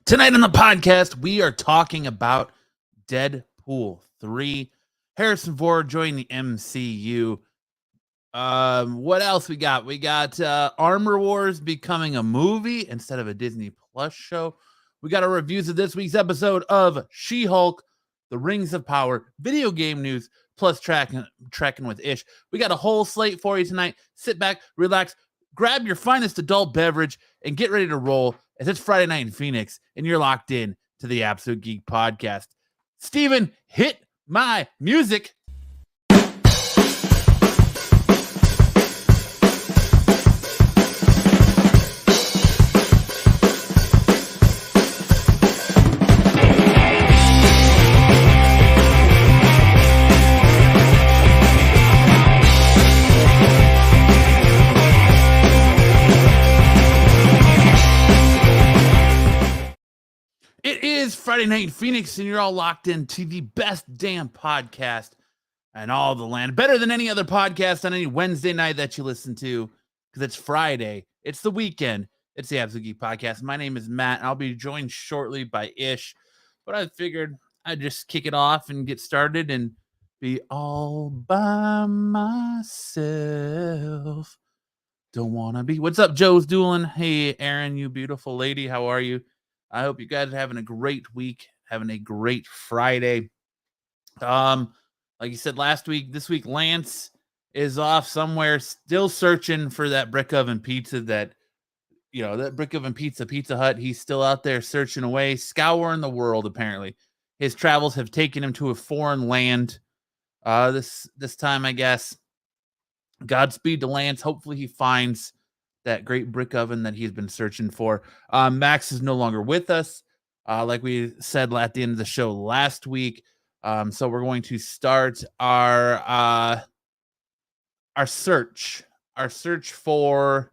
Tonight on the podcast, we are talking about Deadpool 3. Harrison Ford joining the MCU. What else we got? We got Armor Wars becoming a movie instead of a Disney Plus show. We got our reviews of this week's episode of She-Hulk, The Rings of Power, video game news, plus tracking with Ish. We got a whole slate for you tonight. Sit back, relax, grab your finest adult beverage, and get ready to roll as it's Friday night in Phoenix, and you're locked in to the Absolute Geek Podcast. Steven, hit my music. It is Friday night in Phoenix, and you're all locked into the best damn podcast in all the land. Better than any other podcast on any Wednesday night that you listen to, because it's Friday. It's the weekend. It's the Absolute Geek Podcast. My name is Matt, and I'll be joined shortly by Ish. But I figured I'd just kick it off and get started and be all by myself. Don't want to be. What's up, Joe's Doolin? Hey, Aaron, you beautiful lady. How are you? I hope you guys are having a great week, having a great Friday. Like you said last week, this week Lance is off somewhere, still searching for that brick oven pizza that brick oven pizza, Pizza Hut. He's still out there searching away, scouring the world, apparently. His travels have taken him to a foreign land. This time, I guess. Godspeed to Lance. Hopefully he finds that great brick oven that he's been searching for. Max is no longer with us, like we said at the end of the show last week. So we're going to start our search for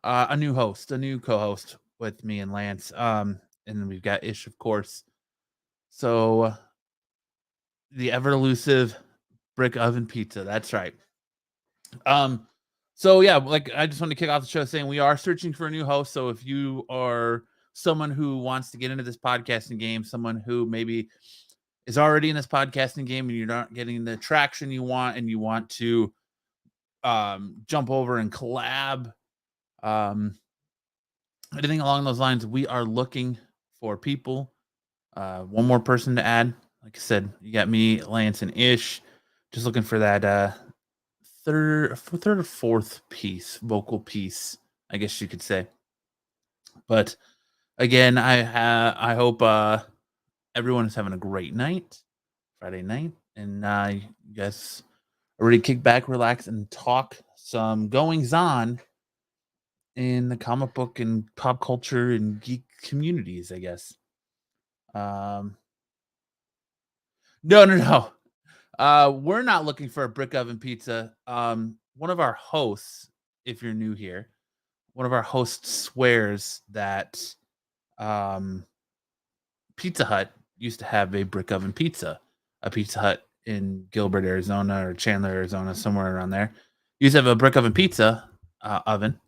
a new co-host with me and Lance. And then we've got Ish, of course. So the ever elusive brick oven pizza. That's right. So yeah, like I just want to kick off the show saying we are searching for a new host. So if you are someone who wants to get into this podcasting game, someone who maybe is already in this podcasting game and you're not getting the traction you want, and you want to jump over and collab, anything along those lines, we are looking for people. One more person to add. Like I said, you got me, Lance, and Ish. Just looking for that third or fourth vocal piece, I guess you could say. But again, I hope everyone is having a great night, Friday night, and you guys are ready to kick back, relax, and talk some goings on in the comic book and pop culture and geek communities, I guess. No. We're not looking for a brick oven pizza. One of our hosts, if you're new here, one of our hosts swears that Pizza Hut used to have a brick oven pizza. A Pizza Hut in Gilbert, Arizona, or Chandler, Arizona, somewhere around there, used to have a brick oven pizza oven,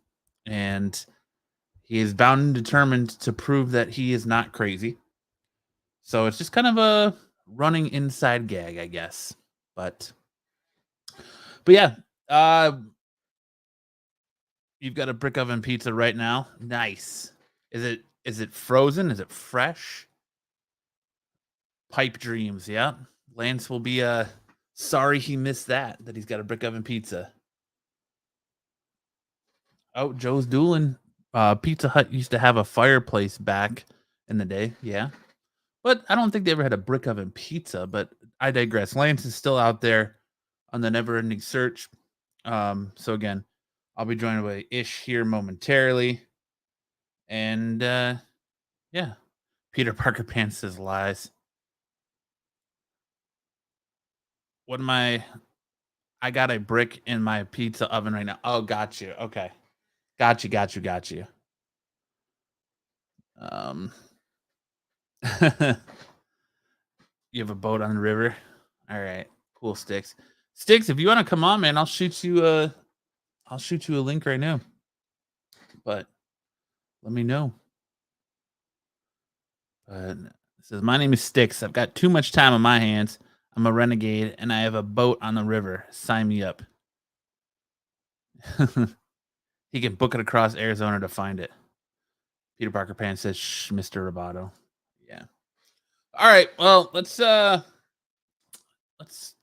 and he is bound and determined to prove that he is not crazy. So it's just kind of a running inside gag, I guess. But yeah, you've got a brick oven pizza right now. Nice. Is it frozen? Is it fresh? Pipe dreams, yeah. Lance will be sorry he missed that he's got a brick oven pizza. Oh, Joe's Doolin. Pizza Hut used to have a fireplace back in the day, yeah. But I don't think they ever had a brick oven pizza, but I digress. Lance is still out there on the never-ending search. So again, I'll be joined by Ish here momentarily. And yeah, Peter Parker Pants says lies. What am I got a brick in my pizza oven right now. Oh, got you. Okay. Got you. You have a boat on the river. All right, cool. Sticks, if you want to come on, man, I'll shoot you a link right now. But let me know. It says, "My name is Styx. I've got too much time on my hands. I'm a renegade, and I have a boat on the river. Sign me up." He can book it across Arizona to find it. Peter Parker Pan says, "Shh, Mr. Roboto." Yeah. All right. Well, let's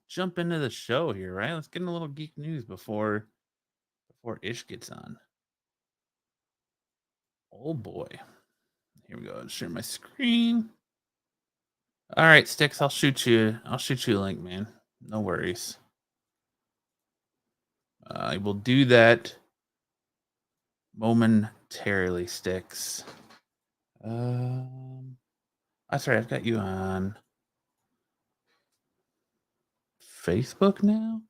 jump into the show here, right? Let's get in a little geek news before Ish gets on. Oh boy. Here we go. I'll share my screen. All right, Sticks, I'll shoot you a link, man. No worries. I will do that momentarily, Sticks. That's right, I've got you on Facebook now.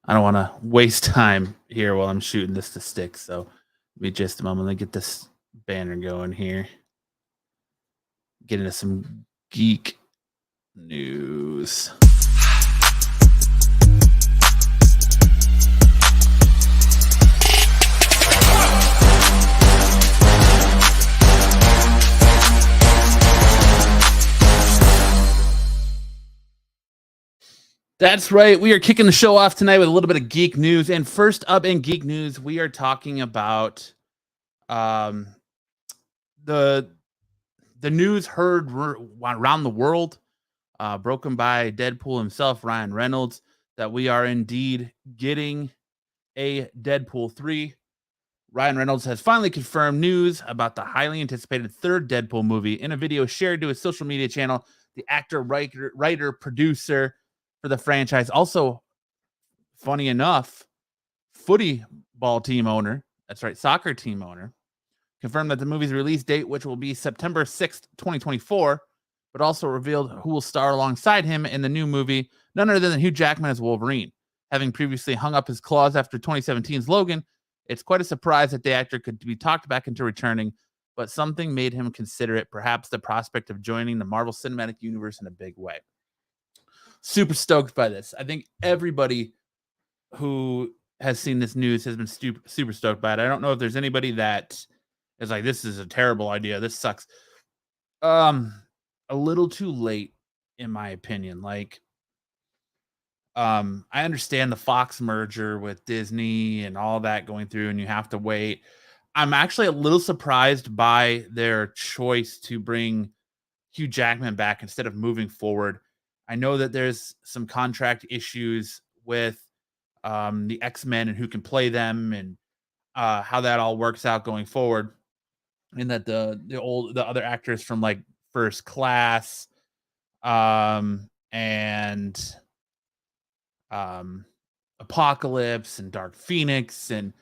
I don't want to waste time here while I'm shooting this to Sticks, so give me just a moment. Let me get this banner going here. Get into some geek news. That's right. We are kicking the show off tonight with a little bit of geek news. And first up in geek news, we are talking about the news heard around the world, broken by Deadpool himself, Ryan Reynolds, that we are indeed getting a Deadpool 3. Ryan Reynolds has finally confirmed news about the highly anticipated third Deadpool movie in a video shared to his social media channel. The actor, writer, producer for the franchise, also, funny enough, football team owner, that's right, soccer team owner, confirmed that the movie's release date, which will be September 6th, 2024, but also revealed who will star alongside him in the new movie, none other than Hugh Jackman as Wolverine. Having previously hung up his claws after 2017's Logan, it's quite a surprise that the actor could be talked back into returning, but something made him consider it, perhaps the prospect of joining the Marvel Cinematic Universe in a big way. Super stoked by this. I think everybody who has seen this news has been super stoked by it. I don't know if there's anybody that is like, this is a terrible idea, this sucks. A little too late, in my opinion. Like, I understand the Fox merger with Disney and all that going through, and you have to wait. I'm actually a little surprised by their choice to bring Hugh Jackman back instead of moving forward. I know that there's some contract issues with the X-Men and who can play them, and how that all works out going forward. And that the other actors from like First Class and Apocalypse and Dark Phoenix and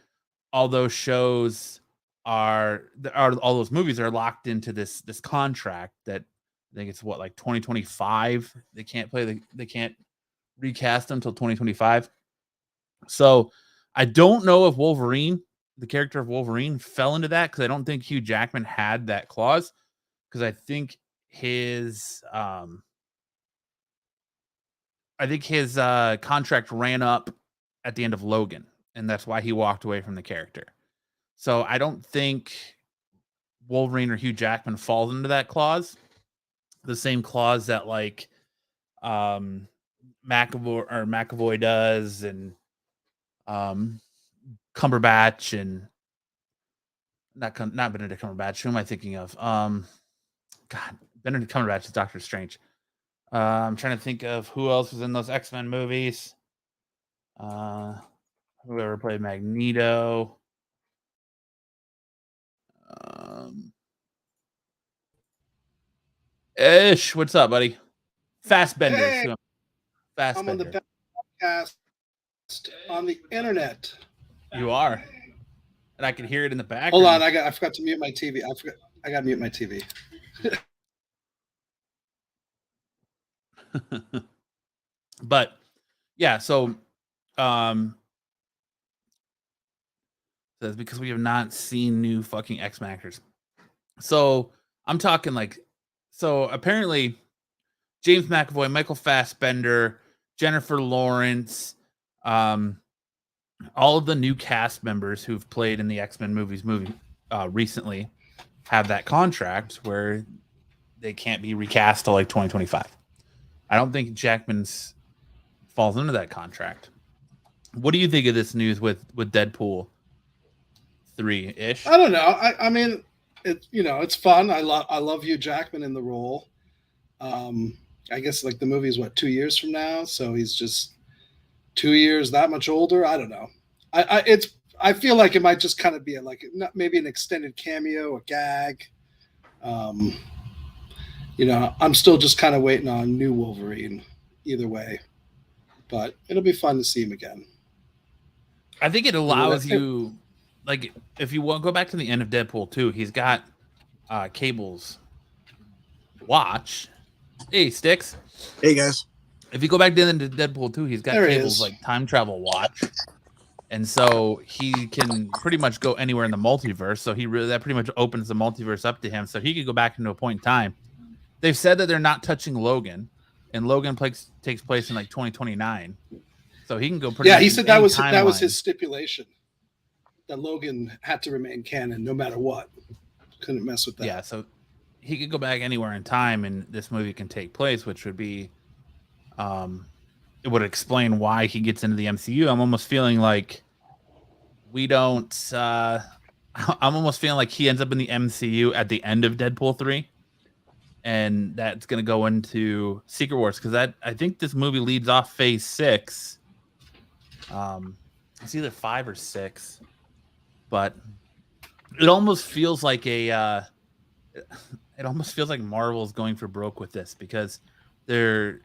all those shows are all those movies are locked into this contract that I think it's like 2025. They can't recast them until 2025. So I don't know if the character of Wolverine, fell into that, because I don't think Hugh Jackman had that clause, because I think his contract ran up at the end of Logan, and that's why he walked away from the character. So I don't think Wolverine or Hugh Jackman falls into that clause. The same clause that like McAvoy does, and Cumberbatch, and not Benedict Cumberbatch. Who am I thinking of? Benedict Cumberbatch is Doctor Strange. I'm trying to think of who else was in those X-Men movies. Whoever played Magneto. Ish, what's up, buddy? Fastbender. Hey, I'm on the best podcast on the internet. You are, and I can hear it in the background. Hold on, I forgot to mute my TV. I got to mute my TV. But yeah, so that's because we have not seen new fucking X-Men actors. So I'm talking like, so apparently James McAvoy, Michael Fassbender, Jennifer Lawrence, all of the new cast members who've played in the X-Men movies recently have that contract where they can't be recast till like 2025. I don't think Jackman's falls into that contract. What do you think of this news with Deadpool 3-ish? I don't know. I mean, it's fun. I love Hugh Jackman in the role. I guess like the movie is 2 years from now, so he's just 2 years that much older. I don't know. I feel like it might just kind of be maybe an extended cameo, a gag. I'm still just kind of waiting on new Wolverine. Either way, but it'll be fun to see him again. I think it allows you, like, if you go back to the end of Deadpool 2, he's got Cable's watch. Hey, Sticks. Hey, guys. If you go back to the end of Deadpool 2, he's got Cable's like time travel watch, and so he can pretty much go anywhere in the multiverse. So that pretty much opens the multiverse up to him, so he could go back into a point in time. They've said that they're not touching Logan, and Logan takes place in like 2029. So he can go pretty. Yeah, he said that was his stipulation. That Logan had to remain canon no matter what. Couldn't mess with that. Yeah, so he could go back anywhere in time, and this movie can take place, which would be, it would explain why he gets into the MCU. I'm almost feeling like we don't. I'm almost feeling like he ends up in the MCU at the end of Deadpool 3, and that's gonna go into Secret Wars because I think this movie leads off Phase 6. It's either 5 or 6, but it almost feels like it almost feels like Marvel's going for broke with this because their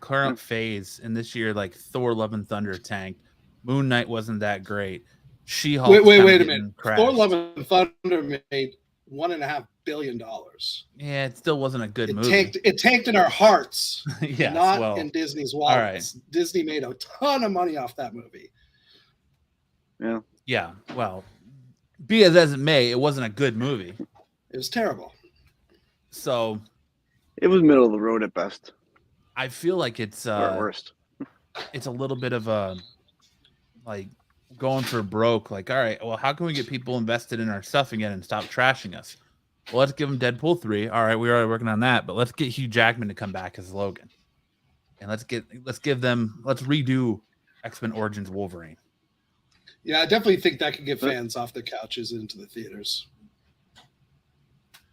current phase in this year, like Thor: Love and Thunder tanked, Moon Knight wasn't that great, She-Hulk. Wait a minute. Thor: Love and Thunder made $1.5 billion. Yeah, it still wasn't a good movie. It tanked in our hearts, yes, not in Disney's wallets. Right. Disney made a ton of money off that movie. Yeah. Well, be as it may, it wasn't a good movie. It was terrible. So it was middle of the road at best. I feel like it's at worst. It's a little bit of a like going for broke. Like, all right, well, how can we get people invested in our stuff again and stop trashing us? Well, let's give them Deadpool 3. All right, we're already working on that, but let's get Hugh Jackman to come back as Logan, and let's redo X-Men Origins Wolverine. Yeah, I definitely think that could get fans off their couches into the theaters.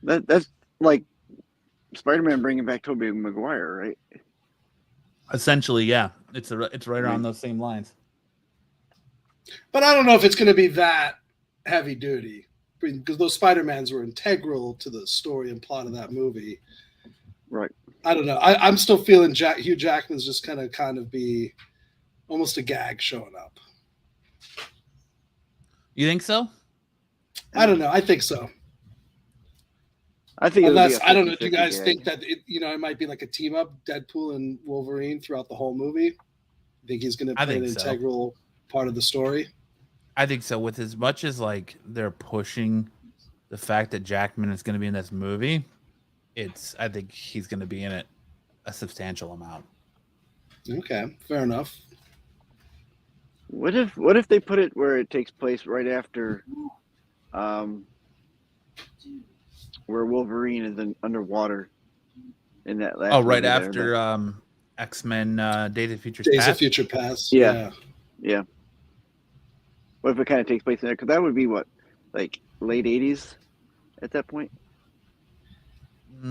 That's like Spider-Man bringing back Tobey Maguire, right? Essentially, yeah. It's right around those same lines. But I don't know if it's going to be that heavy duty because those Spider-Mans were integral to the story and plot of that movie. Right. I don't know. I'm still feeling Hugh Jackman's just kind of be almost a gag showing up. You think so? I don't know. I think so. I think unless I don't know. Do you guys think that it might be like a team up, Deadpool and Wolverine throughout the whole movie? Think he's going to play an integral part of the story? I think so. With as much as like they're pushing the fact that Jackman is going to be in this movie, I think he's going to be in it a substantial amount. Okay, fair enough. What if they put it where it takes place right after, where Wolverine is underwater in that last? Oh, right after X-Men Days of Future Past. Days of Future Past. Yeah. What if it kind of takes place in there? Because that would be what, like late 80s at that point. I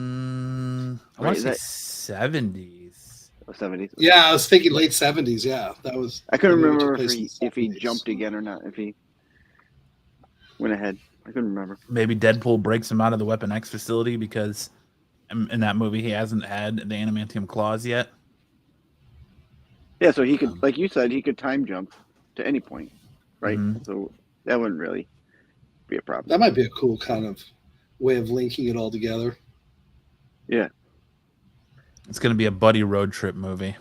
want to say 70s. 70s. Yeah, I was thinking late 70s. Yeah, that was. I couldn't remember if he jumped again or not. If he went ahead, I couldn't remember. Maybe Deadpool breaks him out of the Weapon X facility because in that movie he hasn't had the adamantium claws yet. Yeah, so he could, like you said, he could time jump to any point, right? Mm-hmm. So that wouldn't really be a problem. That might be a cool kind of way of linking it all together. Yeah. It's going to be a buddy road trip movie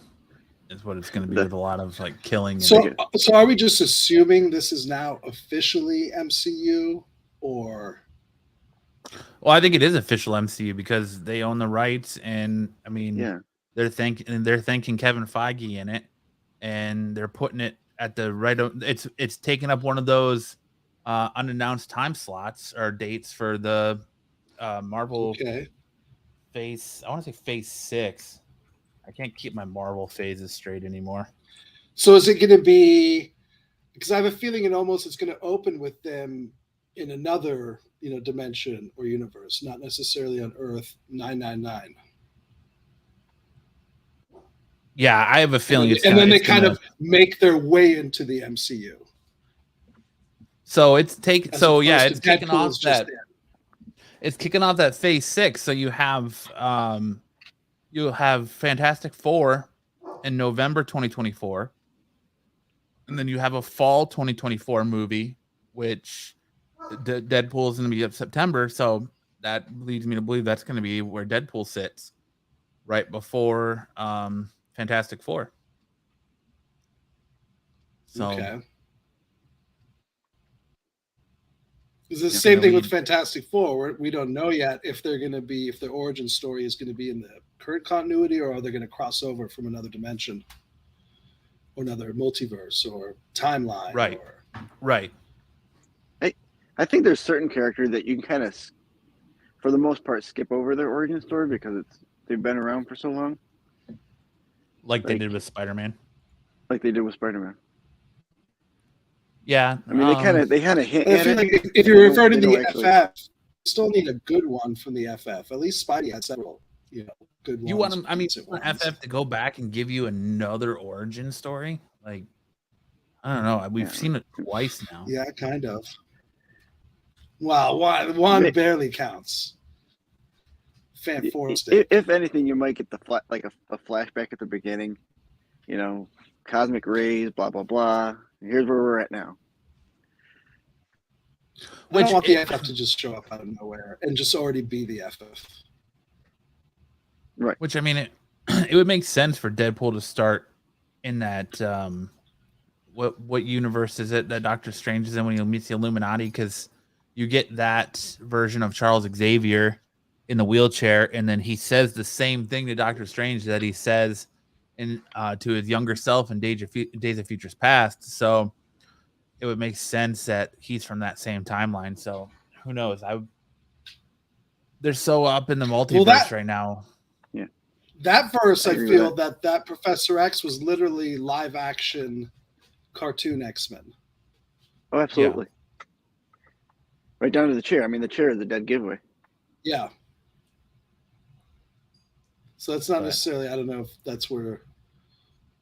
is what it's going to be with a lot of like killing. So are we just assuming this is now officially MCU or? Well, I think it is official MCU because they own the rights. And I mean, they're thanking Kevin Feige in it and they're putting it at the right. It's taking up one of those unannounced time slots or dates for the Marvel to say phase 6. I can't keep my Marvel phases straight anymore. So is it going to be? Because I have a feeling it's going to open with them in another, dimension or universe, not necessarily on Earth 999. Yeah, I have a feeling and then they kind of make their way into the MCU. So it's kicking off that. In. It's kicking off that phase 6. So you have Fantastic Four in November 2024, and then you have a fall 2024 movie, which Deadpool is going to be up September. So that leads me to believe that's going to be where Deadpool sits, right before Fantastic Four. So, okay. It's the same thing with Fantastic Four. We don't know yet if their origin story is going to be in the current continuity, or are they going to cross over from another dimension or another multiverse or timeline. Right. Right. I think there's certain characters that you can kind of, for the most part, skip over their origin story because they've been around for so long. Like they did with Spider-Man. Like they did with Spider-Man. Yeah. I mean, they had a hint. I feel like if you're referring to the FF, you still need a good one from the FF. At least Spidey had several, good ones. You want FF to go back and give you another origin story? Like, I don't know. We've seen it twice now. Yeah, kind of. Wow, one barely counts. If anything, you might get a flashback at the beginning. Cosmic rays, blah blah blah. Here's where we're at now. I don't want the FF to just show up out of nowhere and just already be the FF. Right. Which, I mean, it would make sense for Deadpool to start in that. What universe is it that Doctor Strange is in when he meets the Illuminati? Because you get that version of Charles Xavier in the wheelchair, and then he says the same thing to Doctor Strange that he says to his younger self in Days of Futures Past. So it would make sense that he's from that same timeline. So who knows? They're so up in the multiverse right now. Yeah, that verse, I feel that Professor X was literally live action cartoon X-Men. Oh, absolutely. Yeah. Right down to the chair. I mean, the chair is a dead giveaway. Yeah. So that's not necessarily. I don't know if that's where.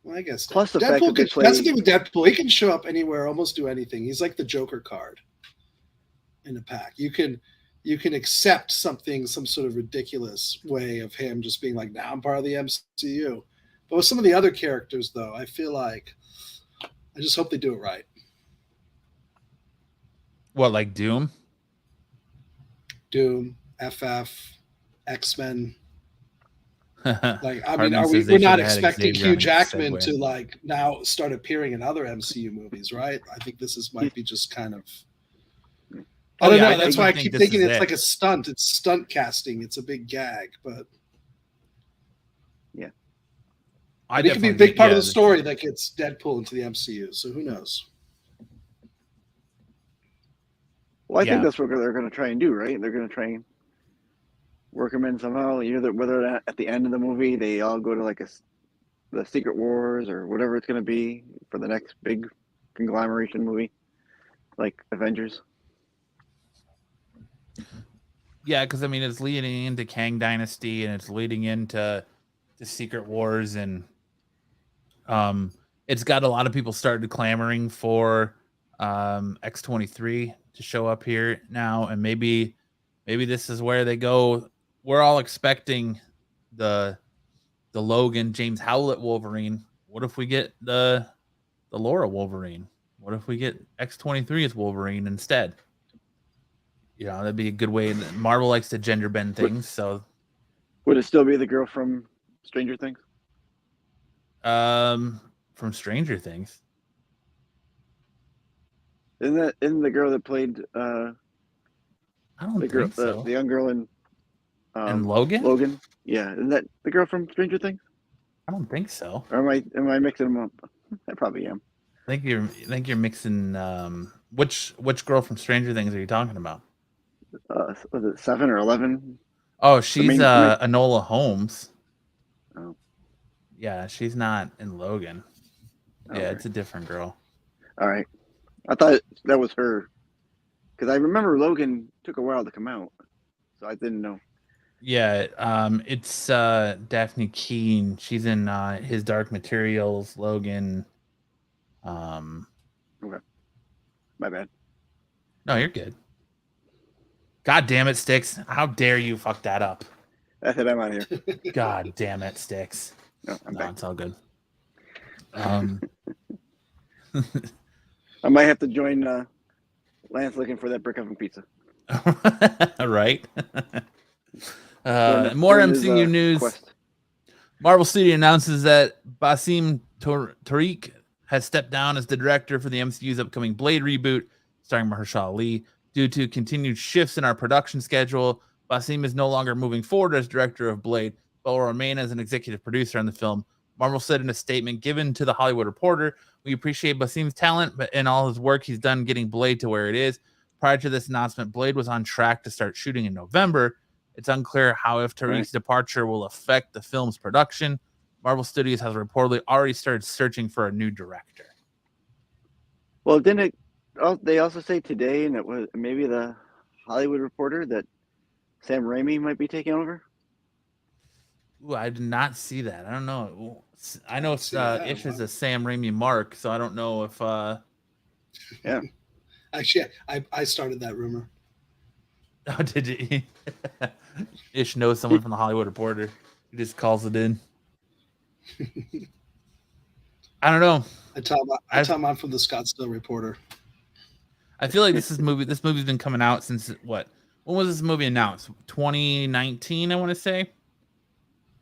Well, I guess. Plus the Deadpool fact that that's the thing with Deadpool. He can show up anywhere, almost do anything. He's like the Joker card in a pack. You can accept some sort of ridiculous way of him just being like, "Now I'm part of the MCU." But with some of the other characters, though, I feel like I just hope they do it right. What, like Doom? Doom, FF, X-Men. Like, I mean, we're not expecting Hugh Jackman to now start appearing in other MCU movies, right? I think this might be just kind of. I don't know. That's why I keep thinking it's like a stunt. It's stunt casting. It's a big gag, but yeah, it could be a big part of the story that gets Deadpool into the MCU. So who knows? Well, I think that's what they're going to try and do, right? They're going to try and work them in somehow. Whether at the end of the movie they all go to the Secret Wars or whatever it's going to be for the next big conglomeration movie, like Avengers. Yeah, because I mean it's leading into Kang Dynasty and it's leading into the Secret Wars, and it's got a lot of people started clamoring for X-23 to show up here now, and maybe this is where they go. We're all expecting the Logan James Howlett Wolverine. What if we get the Laura Wolverine? What if we get X-23 as Wolverine instead? That'd be a good way. Marvel likes to gender bend things, so would it still be the girl from Stranger Things? From Stranger Things. Isn't the girl that played I don't think so. The young girl in Logan? Logan? Yeah. Isn't that the girl from Stranger Things? I don't think so. Or am I mixing them up? I probably am. I think you're mixing which girl from Stranger Things are you talking about? Was it 7 or 11? Oh, she's the main... Enola Holmes. Oh. Yeah, she's not in Logan. Yeah, Okay. it's a different girl. All right. I thought that was her. Because I remember Logan took a while to come out. So I didn't know. Yeah, it's Daphne Keane. She's in His Dark Materials, Logan. Okay. My bad. No, you're good. God damn it, Sticks. How dare you fuck that up? That's it. I'm out of here. God damn it, Sticks. No, I'm back. It's all good. I might have to join Lance looking for that brick oven pizza. Right? More MCU news. Quest. Marvel Studio announces that Basim Tariq has stepped down as the director for the MCU's upcoming Blade reboot, starring Mahershala Ali. Due to continued shifts in our production schedule, Basim is no longer moving forward as director of Blade, but will remain as an executive producer on the film. Marvel said in a statement given to The Hollywood Reporter, "We appreciate Basim's talent and all his work he's done getting Blade to where it is. Prior to this announcement, Blade was on track to start shooting in November. It's unclear how if Tariq's departure will affect the film's production. Marvel Studios has reportedly already started searching for a new director." Well, didn't it? They also say today, and it was maybe the Hollywood Reporter, that Sam Raimi might be taking over. Ooh, I did not see that. I don't know. I know Ish is a Sam Raimi mark, so I don't know if. Yeah. Actually, I started that rumor. Oh, did you? Ish knows someone from the Hollywood Reporter. He just calls it in. I don't know. I tell him I'm from the Scottsdale Reporter. I feel like this movie's been coming out since what? When was this movie announced? 2019, I want to say,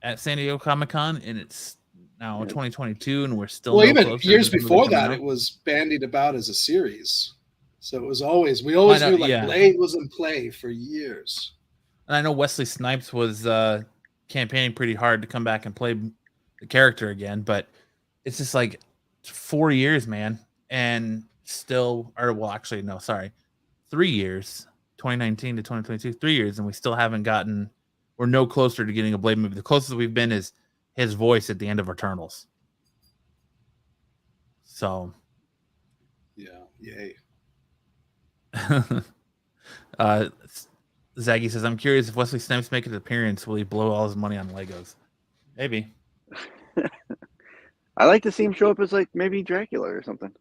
at San Diego Comic-Con, and it's now 2022, and we're still even years before that, it was bandied about as a series. So it was we always knew Blade was in play for years. And I know Wesley Snipes was campaigning pretty hard to come back and play the character again, but it's just like 4 years, man, and still, 3 years, 2019 to 2022, 3 years, and we still haven't gotten. We're no closer to getting a Blade movie. The closest we've been is his voice at the end of Eternals. So, yeah, yay. Zaggy says, "I'm curious if Wesley Snipes makes an appearance, will he blow all his money on Legos?" Maybe. I like to see him show up as like maybe Dracula or something.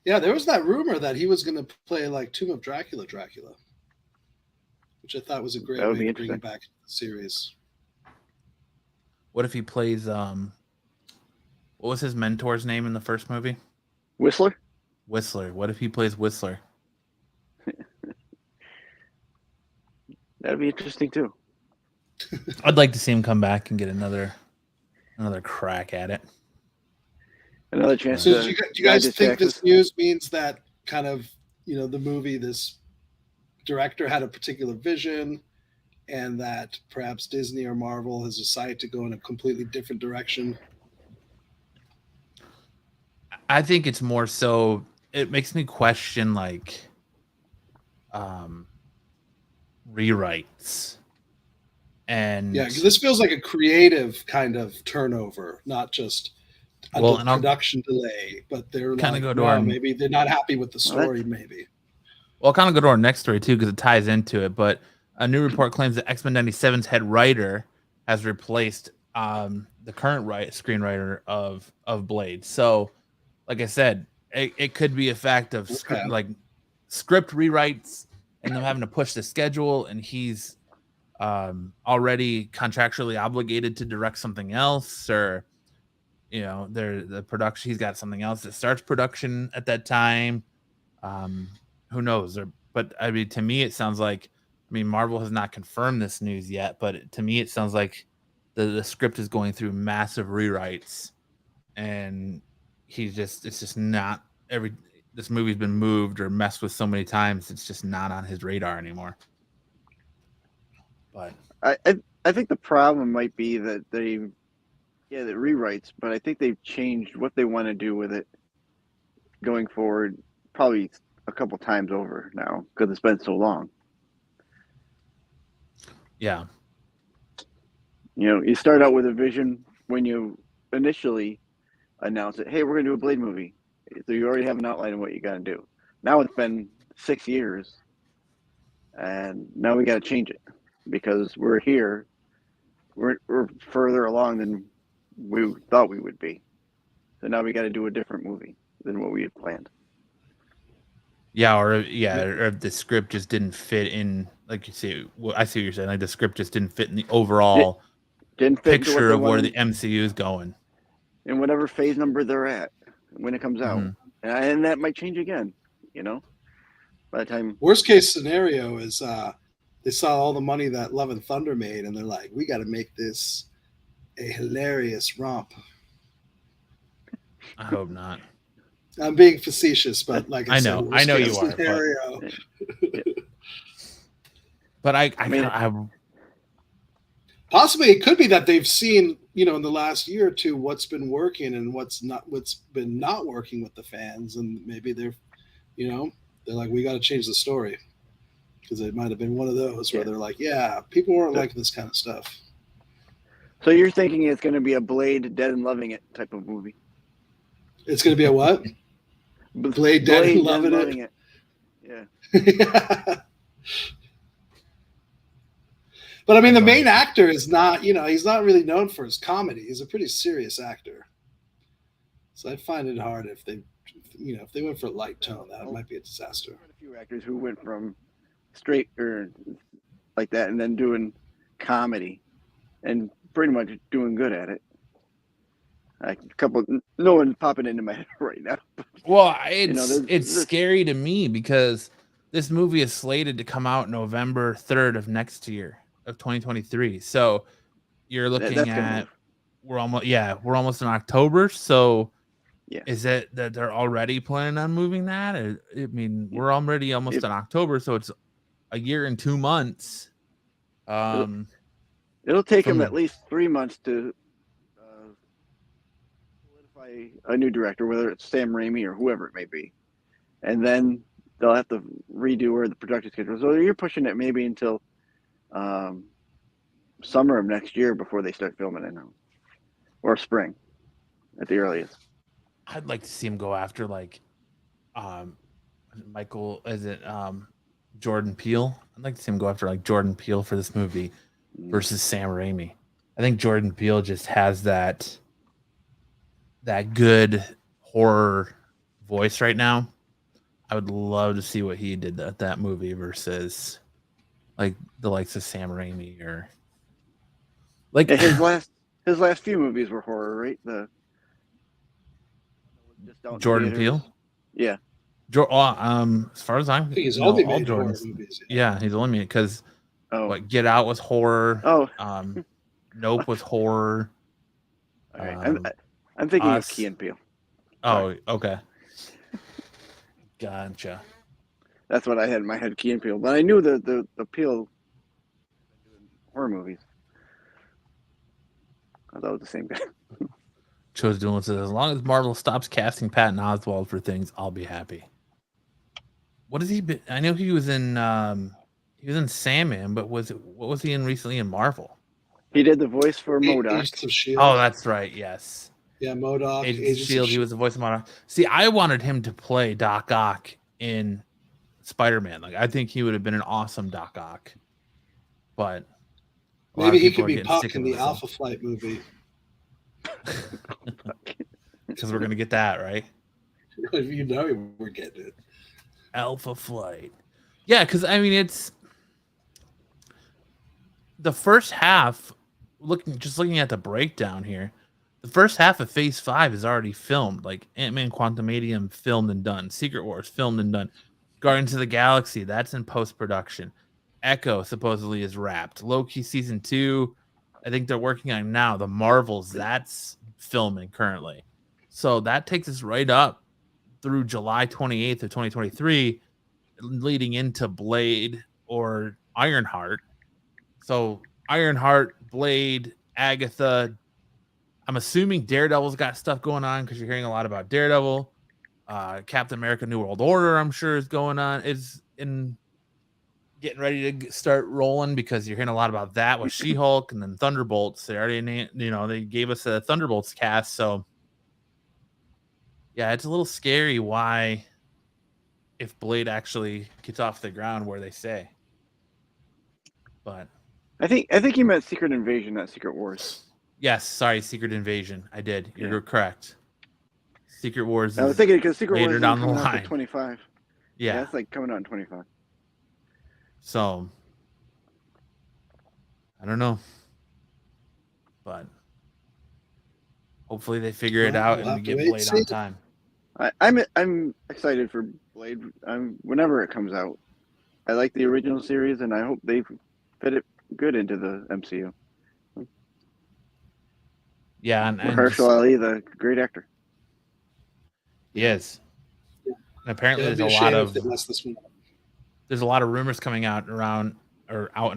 Yeah, there was that rumor that he was going to play like Tomb of Dracula, which I thought was a great way to bring him back to the series. What if he plays? What was his mentor's name in the first movie? Whistler. What if he plays Whistler? That'd be interesting too. I'd like to see him come back and get another crack at it. Another chance. So do you guys think this news means that kind of, the movie, this director had a particular vision, and that perhaps Disney or Marvel has decided to go in a completely different direction? I think it's more so it makes me question rewrites. And because this feels like a creative kind of turnover, not just a production delay, but they're kind of maybe they're not happy with the story. Maybe. Well, I'll kind of go to our next story too, because it ties into it. But a new report claims that X-Men 97's head writer has replaced the current screenwriter of Blade. So, like I said, it could be a fact of script rewrites and them having to push the schedule, and he's already contractually obligated to direct something else, or the production, he's got something else that starts production at that time. Who knows? But I mean, to me, it sounds like, Marvel has not confirmed this news yet, but to me, it sounds like the script is going through massive rewrites, and it's just not this movie's been moved or messed with so many times, it's just not on his radar anymore. But I think the problem might be that the rewrites, but I think they've changed what they want to do with it going forward probably a couple times over now, because it's been so long. Yeah. You start out with a vision when you initially announce it. Hey, we're going to do a Blade movie. So you already have an outline of what you got to do. Now it's been 6 years, and now we got to change it because we're here. We're further along than we thought we would be. So now we got to do a different movie than what we had planned. Yeah, or if the script just didn't fit in, like you see, I see what you're saying. Like the script just didn't fit in the overall didn't fit picture of where the MCU is going, in whatever phase number they're at when it comes out, and that might change again. By the time worst case scenario is they saw all the money that Love and Thunder made, and they're like, we got to make this a hilarious romp. I hope not. I'm being facetious, but like I know you are. But I mean, possibly it could be that they've seen, in the last year or two, what's been working and what's been not working with the fans, and maybe they're like, we got to change the story, because it might have been one of those where they're like, yeah, people weren't liking this kind of stuff. So you're thinking it's going to be a Blade, Dead and Loving It type of movie? It's going to be a what? Blade, Dead and Loving It. Yeah. But I mean, the main actor is not, he's not really known for his comedy. He's a pretty serious actor. So I'd find it hard if they went for a light tone. That might be a disaster. A few actors who went from straight or like that and then doing comedy and pretty much doing good at it. No one's popping into my head right now. Well, it's scary to me because this movie is slated to come out November 3rd of next year, of 2023. So you're looking at we're almost in October. So is it that they're already planning on moving that? I mean, we're already almost in October, so it's a year and 2 months. It'll take them at least 3 months to solidify a new director, whether it's Sam Raimi or whoever it may be, and then they'll have to redo the production schedule. So you're pushing it maybe until summer of next year before they start filming it now, or spring at the earliest. I'd like to see him go after Jordan Peele. I'd like to see him go after Jordan Peele for this movie versus Sam Raimi. I think Jordan Peele just has that good horror voice right now. I would love to see what he did at that movie versus the likes of Sam Raimi or his last few movies were horror, right? Jordan Peele. Yeah. As far as I'm, he's only made horror movies. Yeah, he's only made because Get Out was horror. Nope was horror. All right. I'm thinking of Key and Peele. Oh, okay. Gotcha. That's what I had in my head, Key and Peele. But I knew the Peele horror movies. I thought it was the same guy. Chose Doolin says, as long as Marvel stops casting Patton Oswalt for things, I'll be happy. What has he been? I know he was in Sandman, but what was he in recently in Marvel? He did the voice for MODOK. Agents of S.H.I.E.L.D. Oh, that's right. Yes. Yeah, MODOK. Agents of S.H.I.E.L.D. He was the voice of MODOK. See, I wanted him to play Doc Ock in Spider-Man. I think he would have been an awesome Doc Ock. But maybe he could be Puck in the Alpha Flight movie. Because we're gonna get that, right? We're getting it. Alpha Flight. Yeah, because I mean it's the first half. Looking at the breakdown here, the first half of Phase 5 is already filmed. Ant-Man Quantumanium filmed and done. Secret Wars filmed and done. Guardians of the Galaxy, that's in post-production. Echo supposedly is wrapped. Loki season 2, I think they're working on now. The Marvels, that's filming currently. So that takes us right up through July 28th of 2023, leading into Blade or Ironheart. So Ironheart, Blade, Agatha. I'm assuming Daredevil's got stuff going on because you're hearing a lot about Daredevil. Captain America New World Order, I'm sure, is going on. Is in getting ready to start rolling because you're hearing a lot about that with She-Hulk and then Thunderbolts. They already, they gave us a Thunderbolts cast, so yeah, it's a little scary. Why, if Blade actually gets off the ground where they say, but I think you meant Secret Invasion, not Secret Wars. Yes, sorry, Secret Invasion. I did. You're correct. Secret Wars. I was thinking because Secret later Wars down the coming out line. to 25. Yeah, it's like coming out in 25. So I don't know, but hopefully they figure it out and we get Blade on time. I'm excited for Blade. Whenever it comes out, I like the original series, and I hope they fit it good into the MCU. Yeah, and Mahershala Ali, the great actor. Yes. And apparently there's a lot of rumors coming out and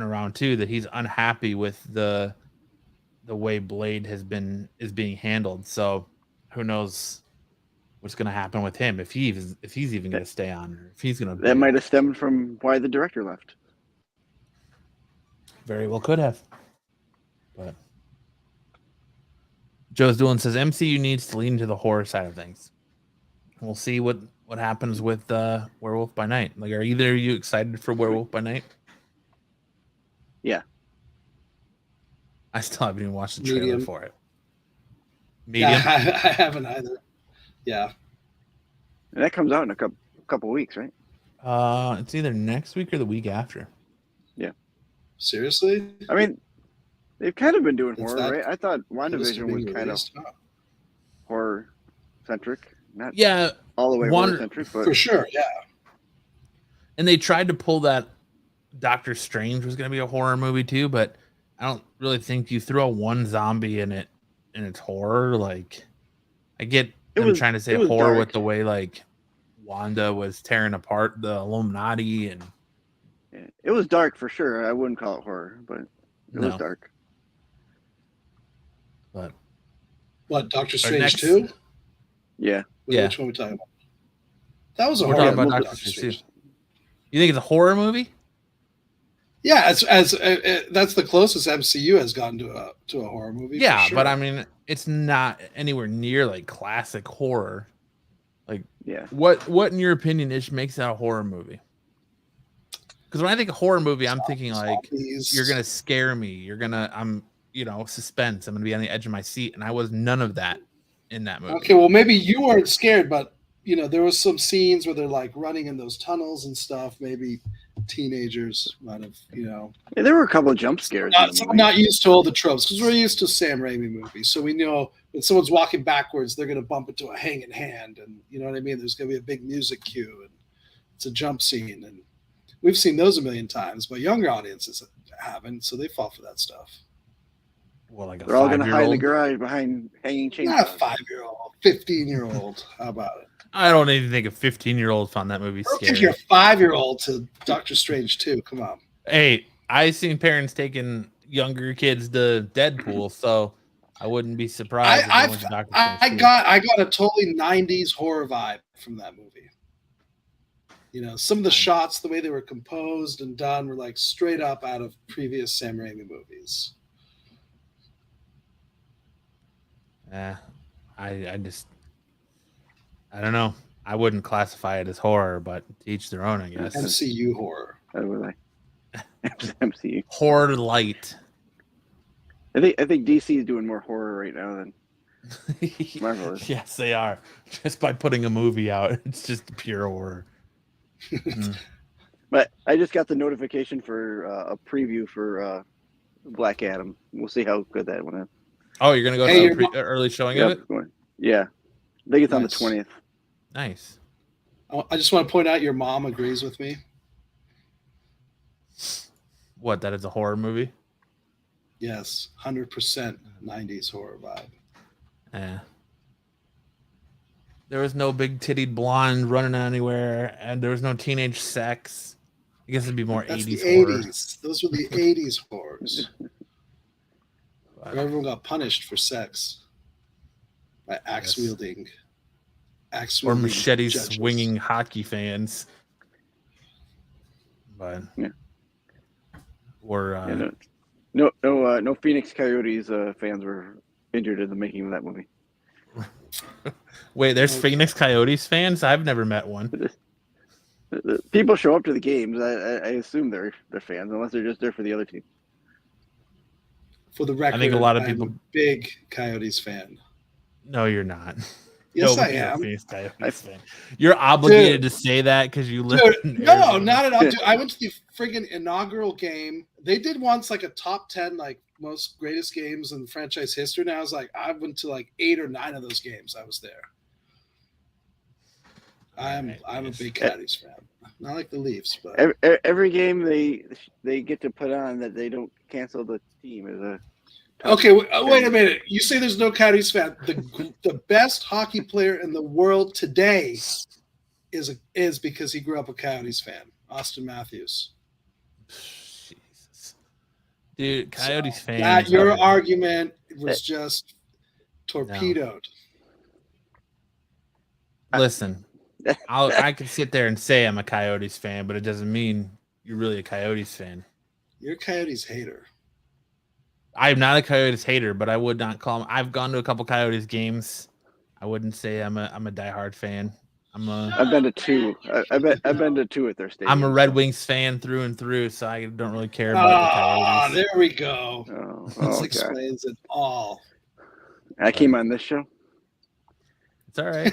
around too that he's unhappy with the way Blade is being handled. So who knows what's going to happen with him if he's even going to stay on, or if he's going to. That might have stemmed from why the director left. Very well could have. But Joe's Doolin says MCU needs to lean into the horror side of things. We'll see what happens with Werewolf by Night. Like, are either of you excited for Werewolf by Night? Yeah. I still haven't even watched the trailer for it. Medium? Yeah, I haven't either. Yeah. And that comes out in a couple weeks, right? It's either next week or the week after. Yeah. Seriously? I mean, they've kind of been doing horror, right? I thought WandaVision was kind of horror-centric. Not all the way horror-centric, but... For sure, yeah. And they tried to pull that Doctor Strange was going to be a horror movie too, but I don't really think you throw one zombie in it and it's horror. Like, I get them trying to say horror with the way, like, Wanda was tearing apart the Illuminati and... Yeah, it was dark for sure. I wouldn't call it horror, but it was dark. But what, Doctor Strange 2? Yeah. Which one are we talking about? That was a horror movie. Doctor Strange 2. You think it's a horror movie? Yeah, that's the closest MCU has gotten to a horror movie. Yeah, for sure. But I mean, it's not anywhere near like classic horror. Like, what in your opinion makes that a horror movie? Because when I think of horror movie, I'm thinking like you're gonna scare me. I'm suspense. I'm gonna be on the edge of my seat, and I was none of that in that movie. Okay, well maybe you weren't scared, but there was some scenes where they're like running in those tunnels and stuff. Maybe teenagers might have, Yeah, there were a couple of jump scares. I'm not used to all the tropes because we're used to Sam Raimi movies, so we know when someone's walking backwards, they're gonna bump into a hanging hand, and you know what I mean. There's gonna be a big music cue, and it's a jump scene, and we've seen those a million times, but younger audiences haven't, so they fall for that stuff. Well, like they're all going to hide in the garage behind hanging chainsaws. Not a 5-year-old, 15-year-old. How about it? I don't even think a 15-year-old found that movie scary. If you're a 5-year-old to Doctor Strange 2, come on. Hey, I seen parents taking younger kids to Deadpool, so I wouldn't be surprised. I got a totally 90s horror vibe from that movie. Some of the shots, the way they were composed and done, were like straight up out of previous Sam Raimi movies. I don't know. I wouldn't classify it as horror, but to each their own, I guess. MCU horror. How would I? MCU horror light. I think DC is doing more horror right now than Marvel is. Yes, they are. Just by putting a movie out, it's just pure horror. But I just got the notification for a preview for Black Adam. We'll see how good that one is. Oh, you're gonna go to early showing of it? Yeah, I think it's on the 20th. Nice. I just want to point out your mom agrees with me. What? That is a horror movie? Yes, 100% 90s horror vibe. Yeah. There was no big tittied blonde running anywhere, and there was no teenage sex. I guess it'd be more 80s horror. 80s. Those were the 80s horrors. Everyone got punished for sex by axe wielding or machete swinging hockey fans. But or no Phoenix Coyotes fans were injured in the making of that movie. Wait, there's Phoenix Coyotes fans? I've never met one. People show up to the games. I assume they're fans, unless they're just there for the other team. For the record, I think a lot of I'm people a big Coyotes fan. No, you're not. Yes, I Nobody's a am. Phoenix Coyotes fan. You're obligated to say that because you live in Arizona. No, not at all. Dude, I went to the friggin' inaugural game. They did once like a top 10 like most greatest games in franchise history. And I was like, I went to like 8 or 9 of those games. I was there. I'm a big Coyotes fan. Not like the Leafs, but every game they get to put on that they don't cancel the team is a. Okay, wait a minute. You say there's no Coyotes fan. The best hockey player in the world today is because he grew up a Coyotes fan. Austin Matthews. Jesus. Dude, Coyotes fan. That your argument was just torpedoed. No. Listen, I can sit there and say I'm a Coyotes fan, but it doesn't mean you're really a Coyotes fan. You're a Coyotes hater. I'm not a Coyotes hater, but I would not call him. I've gone to a couple Coyotes games. I wouldn't say I'm a diehard fan. I've been to 2. I've been to 2 at their stadium. I'm a Red Wings fan through and through, so I don't really care about the Coyotes. There we go. This explains it all. I came on this show. It's all right.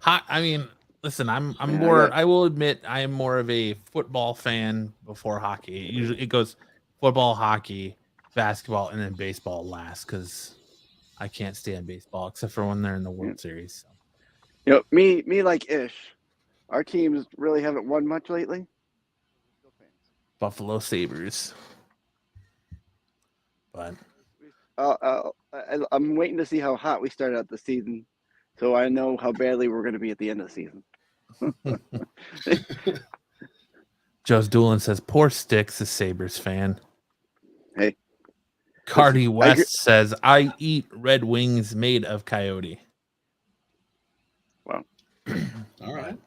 I mean, listen, I'm more. I will admit, I am more of a football fan before hockey. Usually, it goes football, hockey, basketball, and then baseball last because I can't stand baseball except for when they're in the World Series. So. You know, me like Ish. Our teams really haven't won much lately. Buffalo Sabres. But I'm waiting to see how hot we start out the season, so I know how badly we're going to be at the end of the season. Joe's Doolin says, "Poor Sticks, a Sabres fan." Hey. Cardi West says, "I eat Red Wings made of coyote." Wow. All right.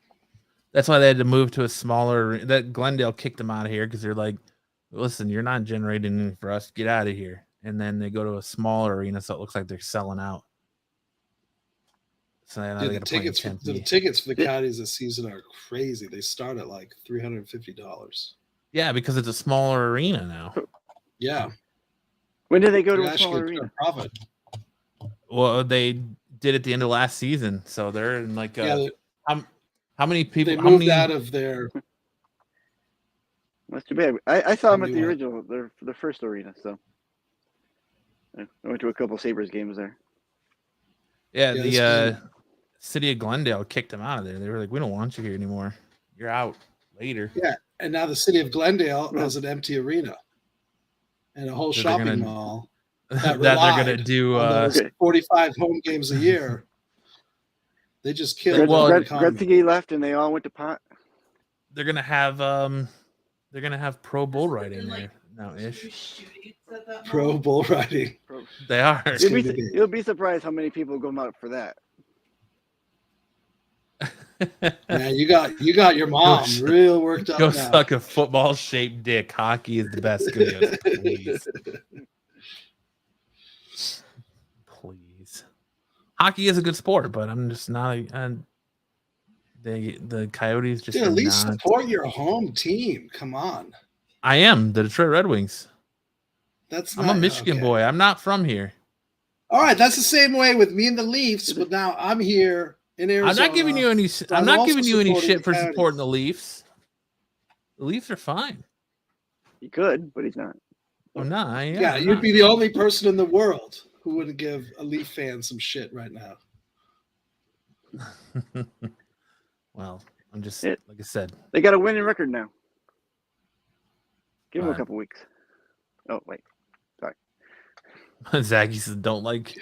That's why they had to move to a smaller. That Glendale kicked them out of here because they're like, "Listen, you're not generating anything for us. Get out of here." And then they go to a smaller arena, so it looks like they're selling out. So now they got to play in Tempe. The tickets for the Coyotes this season are crazy. They start at like $350. Yeah, because it's a smaller arena now. Yeah. When did they go to a smaller arena? Profit. Well, they did at the end of last season, so they're in like how many people? They moved out of their. That's too bad. I saw them at the original, the first arena. So I went to a couple Sabres games there. Yeah, the city of Glendale kicked them out of there. They were like, "We don't want you here anymore. You're out later." Yeah, and now the city of Glendale has an empty arena and a whole shopping mall that they're gonna do 45 home games a year. They just killed. Gretzky left, and they all went to pot. They're gonna have pro bull riding there now, Ish. Pro bull riding. They are. You'll be surprised how many people go out for that. Yeah, you got your mom real worked up. Go now. suck a football shaped dick. Hockey is the best. Please. Please. Hockey is a good sport, but I'm just not. The Coyotes just at least support your home team. Come on. I am the Detroit Red Wings. I'm a Michigan boy. I'm not from here. All right, that's the same way with me and the Leafs, but now I'm here in Arizona. I'm not giving you any. I'm not giving you any shit for supporting the Leafs. The Leafs are fine. He could, but he's not. I'm not. Yeah, you'd be the only person in the world who wouldn't give a Leaf fan some shit right now. Well, I'm just like I said. They got a winning record now. Give them a couple weeks. Oh wait, sorry. Zaggy says don't like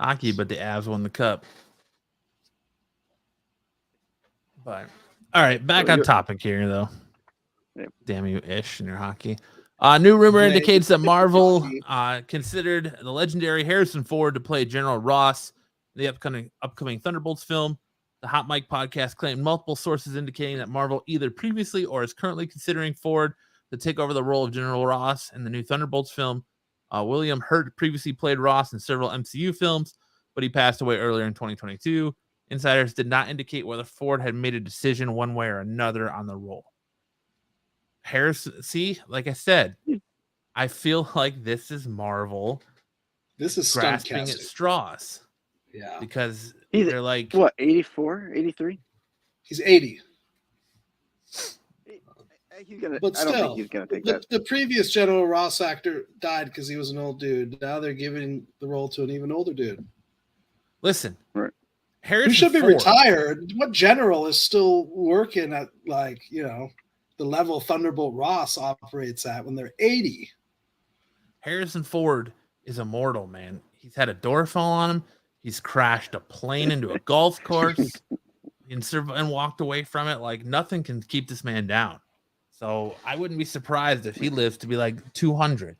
hockey, but the Avs won the cup. But all right, back on topic here though. Yeah. Damn you, Ish, and your hockey. New rumor indicates that Marvel considered the legendary Harrison Ford to play General Ross in the upcoming Thunderbolts film. The Hot Mic podcast claimed multiple sources indicating that Marvel either previously or is currently considering Ford to take over the role of General Ross in the new Thunderbolts film. William Hurt previously played Ross in several MCU films, but he passed away earlier in 2022. Insiders did not indicate whether Ford had made a decision one way or another on the role. See, like I said, I feel like this is Marvel. This is grasping at straws. Yeah. Because they're like, what, 84, 83? He's 80. He's gonna, but I don't think he's going to take that. The previous General Ross actor died because he was an old dude. Now they're giving the role to an even older dude. Listen, right. He should be retired. What general is still working at, like, you know, the level Thunderbolt Ross operates at when they're 80? Harrison Ford is immortal, man. He's had a door fall on him. He's crashed a plane into a golf course and walked away from it. Like, nothing can keep this man down. So I wouldn't be surprised if he lives to be like 200.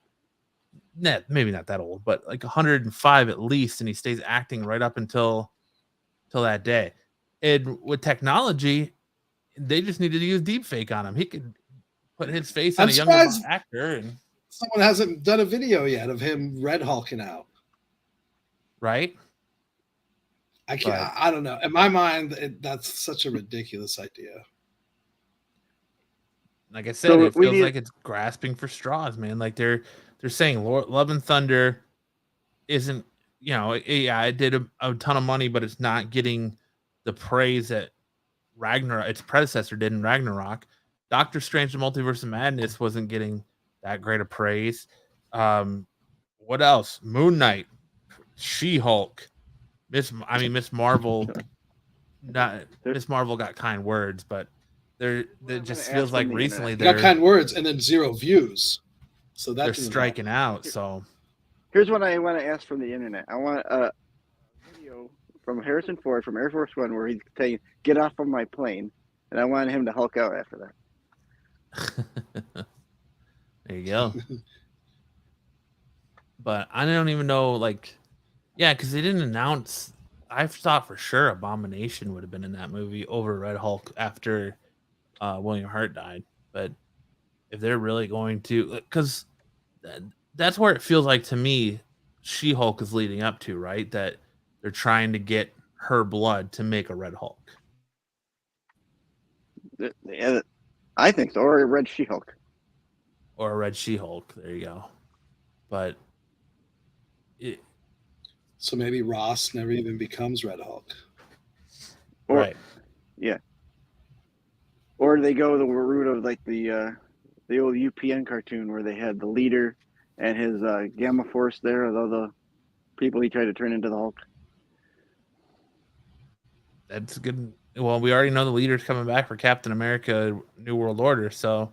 Maybe not that old, but like 105 at least, and he stays acting right up until that day. And with technology, they just needed to use deepfake on him. He could put his face on a younger actor. And someone hasn't done a video yet of him Red Hulking out. Right? I can't. I don't know. In my mind, that's such a ridiculous idea. Like I said, so it feels like it's grasping for straws, man. Like they're saying Love and Thunder isn't, you know, yeah, it did a ton of money, but it's not getting the praise that its predecessor did in Ragnarok. Doctor Strange: The Multiverse of Madness wasn't getting that great of praise. What else? Moon Knight, She-Hulk, Miss Marvel. Miss Marvel got kind words, but it just feels like recently they got kind words and then 0 views. So they're striking out. So here's what I want to ask from the internet. I want a video from Harrison Ford from Air Force One where he's saying, "Get off of my plane," and I want him to Hulk out after that. There you go. But I don't even know, like, yeah, because they didn't announce. I thought for sure Abomination would have been in that movie over Red Hulk after William Hurt died. But if they're really going to, because that's where it feels like to me She-Hulk is leading up to, right? That they're trying to get her blood to make a Red Hulk. Yeah, I think so. Or a Red She-Hulk. Or a Red She-Hulk. There you go. But so maybe Ross never even becomes Red Hulk. Right. Yeah. Or they go the route of like the old UPN cartoon where they had the leader and his Gamma Force there, of all the people he tried to turn into the Hulk. That's good. Well, we already know the leader's coming back for Captain America: New World Order, so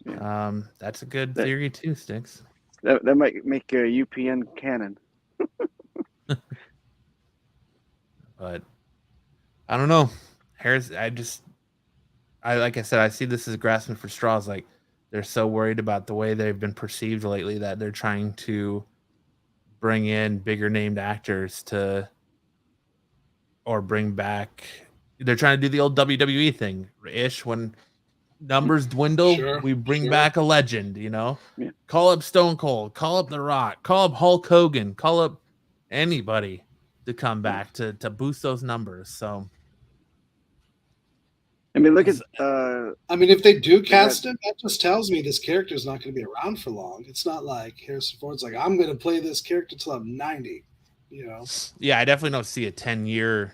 that's a good theory too, Sticks. That might make UPN canon. But I don't know. Harris, like I said, I see this as grasping for straws. Like they're so worried about the way they've been perceived lately that they're trying to bring in bigger named actors or bring back. They're trying to do the old WWE thing ish. When numbers dwindle, we bring back a legend, you know. Yeah. Call up Stone Cold, call up The Rock, call up Hulk Hogan, call up anybody to come back to boost those numbers. So I mean, look at if they do cast him, that just tells me this character is not going to be around for long. It's not like Harrison Ford's like, I'm going to play this character till I'm 90, you know. Yeah, I definitely don't see a 10-year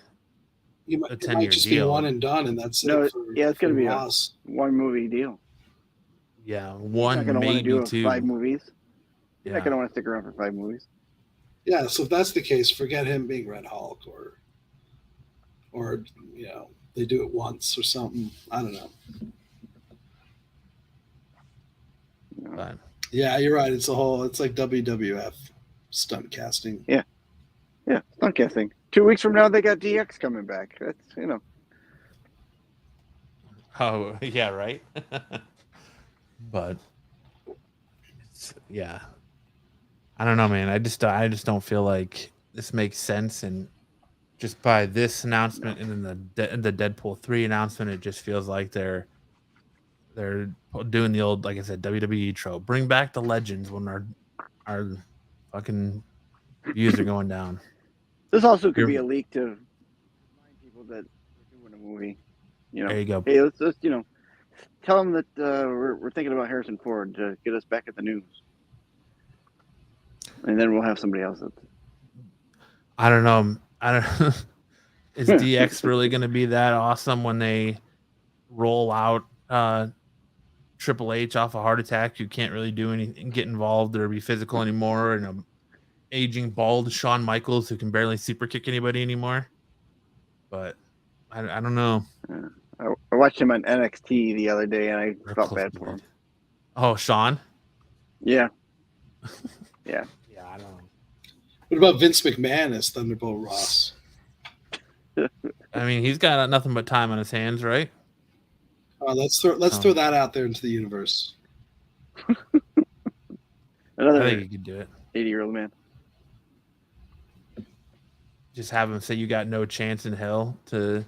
it might just be one and done, and that's it. It's going to be a one movie deal. Yeah, one, maybe want to do 2. 5 movies. You're not going to want to stick around for 5 movies. Yeah, so if that's the case, forget him being Red Hulk, or you know, they do it once or something. I don't know. But, yeah, you're right. It's like WWF stunt casting. Yeah, stunt casting. 2 weeks from now, they got DX coming back. That's, you know. Oh yeah, right. But yeah, I don't know, man. I just don't feel like this makes sense, and just by this announcement and then the Deadpool 3 announcement, it just feels like they're They're doing the old, like I said, WWE trope. Bring back the legends when our fucking views are going down. This also could be a leak to remind people that we're doing a movie. There you go. Hey, let's just tell them that we're thinking about Harrison Ford to get us back at the news, and then we'll have somebody else. I don't know. Is DX really going to be that awesome when they roll out Triple H off a heart attack? You can't really do anything, get involved, or be physical anymore, and a aging bald Shawn Michaels who can barely super kick anybody anymore. But I don't know. I watched him on NXT the other day, and I felt bad for him. Oh, Shawn? Yeah. Yeah. Yeah, I don't know. What about Vince McMahon as Thunderbolt Ross? I mean, he's got nothing but time on his hands, right? Let's throw that out there into the universe. Another I think you could do it. 80-year-old man. Just have him say you got no chance in hell to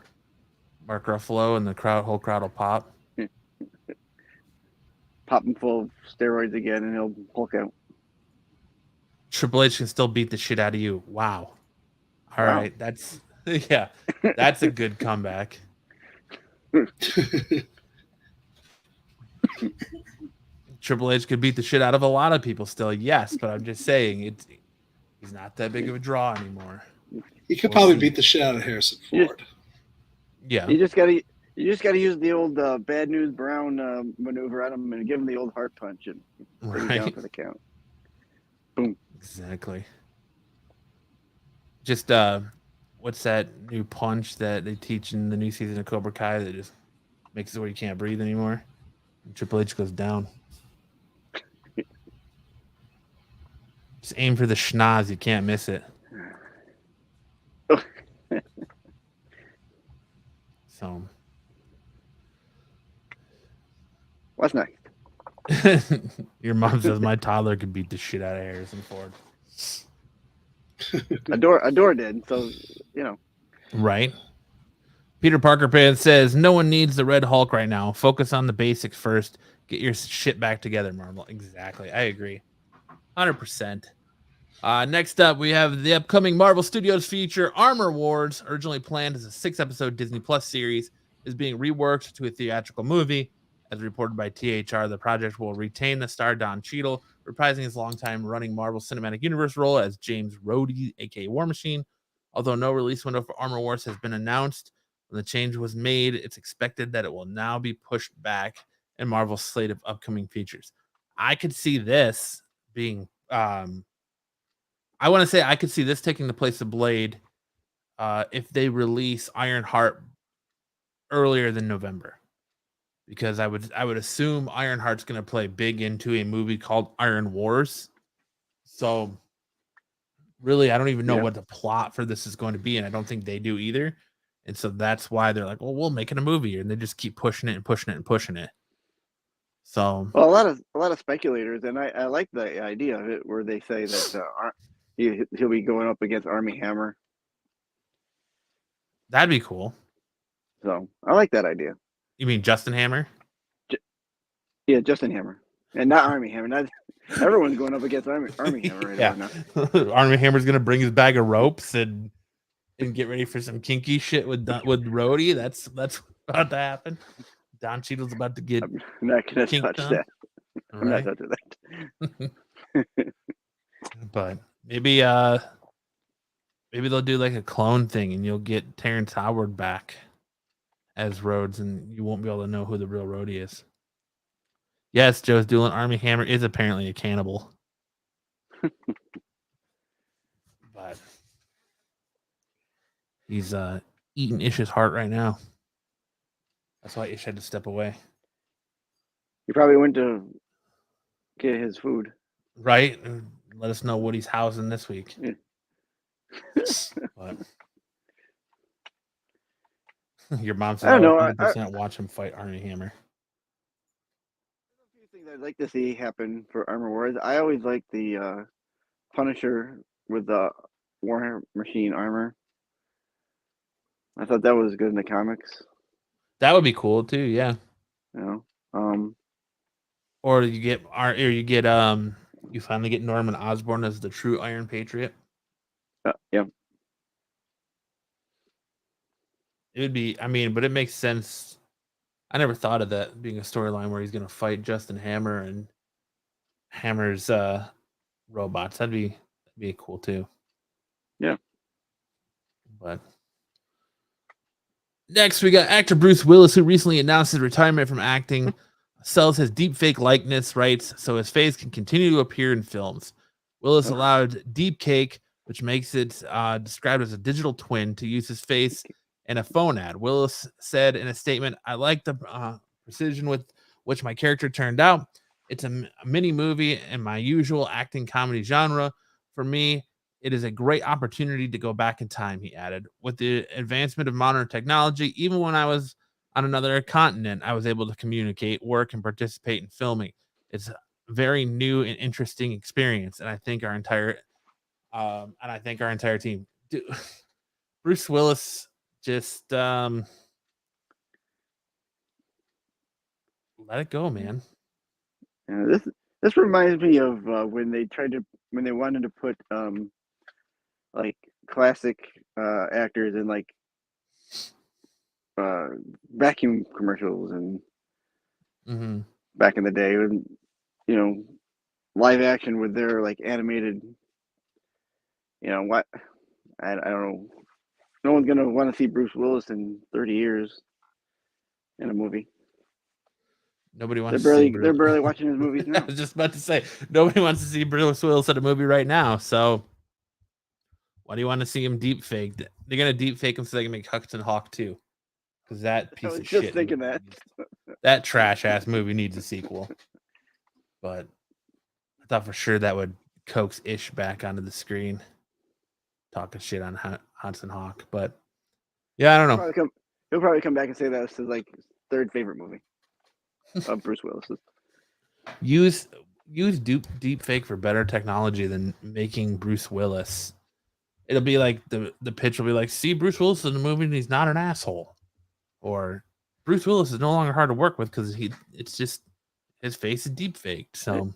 Mark Ruffalo, and the whole crowd will pop. Pop him full of steroids again, and he'll Hulk out. Triple H can still beat the shit out of you. Wow. All right, that's that's a good comeback. Triple H could beat the shit out of a lot of people still, yes, but I'm just saying he's not that big of a draw anymore. He could probably beat the shit out of Harrison Ford. Yeah. You just gotta use the old Bad News Brown maneuver on him and give him the old heart punch and bring him down for the count. Boom. Exactly. Just what's that new punch that they teach in the new season of Cobra Kai that just makes it where you can't breathe anymore? And Triple H goes down. Just aim for the schnoz, you can't miss it. So what's next? Your mom says my toddler could beat the shit out of Harrison Ford. Adore did, so Right. Peter Parker Pan says no one needs the Red Hulk right now. Focus on the basics first. Get your shit back together, Marvel. Exactly. I agree. 100%. Next up, we have the upcoming Marvel Studios feature, Armor Wars, originally planned as a 6-episode Disney Plus series, is being reworked to a theatrical movie. As reported by THR, the project will retain the star Don Cheadle, reprising his longtime running Marvel Cinematic Universe role as James Rhodey, aka War Machine. Although no release window for Armor Wars has been announced, when the change was made, it's expected that it will now be pushed back in Marvel's slate of upcoming features. I could see this being... I want to say I could see this taking the place of Blade if they release Ironheart earlier than November, because I would assume Ironheart's going to play big into a movie called Iron Wars. So really, I don't even know what the plot for this is going to be, and I don't think they do either. And so that's why they're like, well, we'll make it a movie, and they just keep pushing it and pushing it and pushing it. So a lot of speculators, and I like the idea of it, where they say that he'll be going up against Armie Hammer. That'd be cool. So I like that idea. You mean Justin Hammer? Yeah, Justin Hammer, and not Armie Hammer. Not everyone's going up against Armie Hammer right now. Armie Hammer's gonna bring his bag of ropes and get ready for some kinky shit with Rhodey. That's about to happen. Don Cheadle's about to get. I'm not gonna touch that. I'm not touching that. But maybe they'll do like a clone thing, and you'll get Terrence Howard back as Rhodes, and you won't be able to know who the real Rhodey is. Yes, Joe's dueling. Armie Hammer is apparently a cannibal, but he's eating Ish's heart right now. That's why Ish had to step away. He probably went to get his food. Right? Let us know what he's housing this week. Yeah. But your mom said, I don't know. 100% watch him fight Armie Hammer. There's a few things I'd like to see happen for Armor Wars. I always like the Punisher with the War Machine armor. I thought that was good in the comics. That would be cool too, yeah. You know, Or you finally get Norman Osborn as the true Iron Patriot. Yeah. It would be, but it makes sense. I never thought of that being a storyline where he's going to fight Justin Hammer and Hammer's robots. That'd be cool too. Yeah. But next, we got actor Bruce Willis, who recently announced his retirement from acting, sells his deepfake likeness rights so his face can continue to appear in films. Willis allowed Deepcake, which makes it described as a digital twin, to use his face in a phone ad. Willis said in a statement, "I like the precision with which my character turned out. It's a mini movie in my usual acting comedy genre. For me, it is a great opportunity to go back in time," he added. "With the advancement of modern technology, even when I was on another continent, I was able to communicate, work, and participate in filming. It's a very new and interesting experience, and I think our entire team." Dude, Bruce Willis just let it go, man. Yeah, this reminds me of when they wanted to put like classic actors in like vacuum commercials and back in the day, when live action with their like animated. What I don't know. No one's gonna want to see Bruce Willis in 30 years in a movie. Nobody wants. They're barely watching his movies now. I was just about to say, nobody wants to see Bruce Willis in a movie right now. So, why do you want to see him deep faked? They're gonna deep fake him so they can make Hudson Hawk too, because that piece of shit. Just thinking that trash ass movie needs a sequel. But I thought for sure that would coax Ish back onto the screen, talking shit on Hudson Hawk. But yeah, I don't know. He'll probably come back and say that was his like third favorite movie of Bruce Willis's. Use deep fake for better technology than making Bruce Willis. It'll be like the pitch will be like, see Bruce Willis in the movie and he's not an asshole, or Bruce Willis is no longer hard to work with because it's just his face is deep faked. So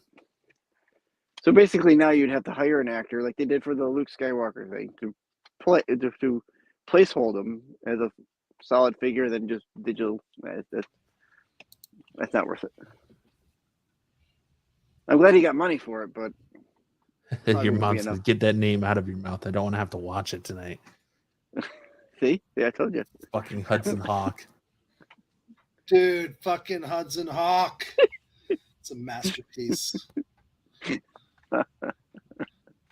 basically now you'd have to hire an actor like they did for the Luke Skywalker thing to placehold him as a solid figure than just digital. That's not worth it. I'm glad he got money for it, but your mom says, "Get that name out of your mouth. I don't want to have to watch it tonight." See? Yeah, I told you. Fucking Hudson Hawk. Dude, fucking Hudson Hawk. It's a masterpiece.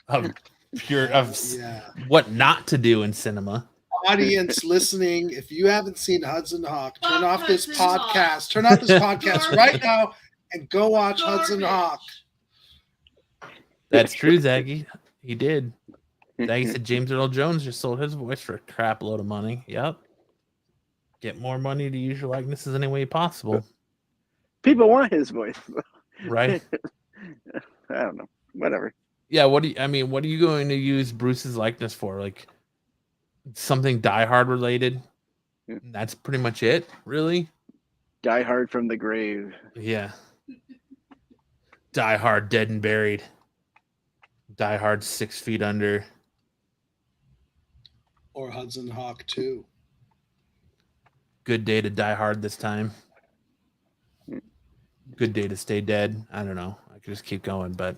of what not to do in cinema. Audience listening, if you haven't seen Hudson Hawk, turn off this podcast. Turn off this podcast right now and go watch Hudson Hawk. That's true, Zaggy. He did. Zaggy said James Earl Jones just sold his voice for a crap load of money. Yep. Get more money to use your likenesses any way possible. People want his voice. Right? I don't know. Whatever. Yeah, what are you going to use Bruce's likeness for? Like something Die Hard related? Yeah. That's pretty much it, really? Die Hard from the grave. Yeah. Die Hard dead and buried. Die Hard 6 feet under. Or Hudson Hawk 2. Good day to die hard this time. Good day to stay dead. I don't know. I could just keep going, but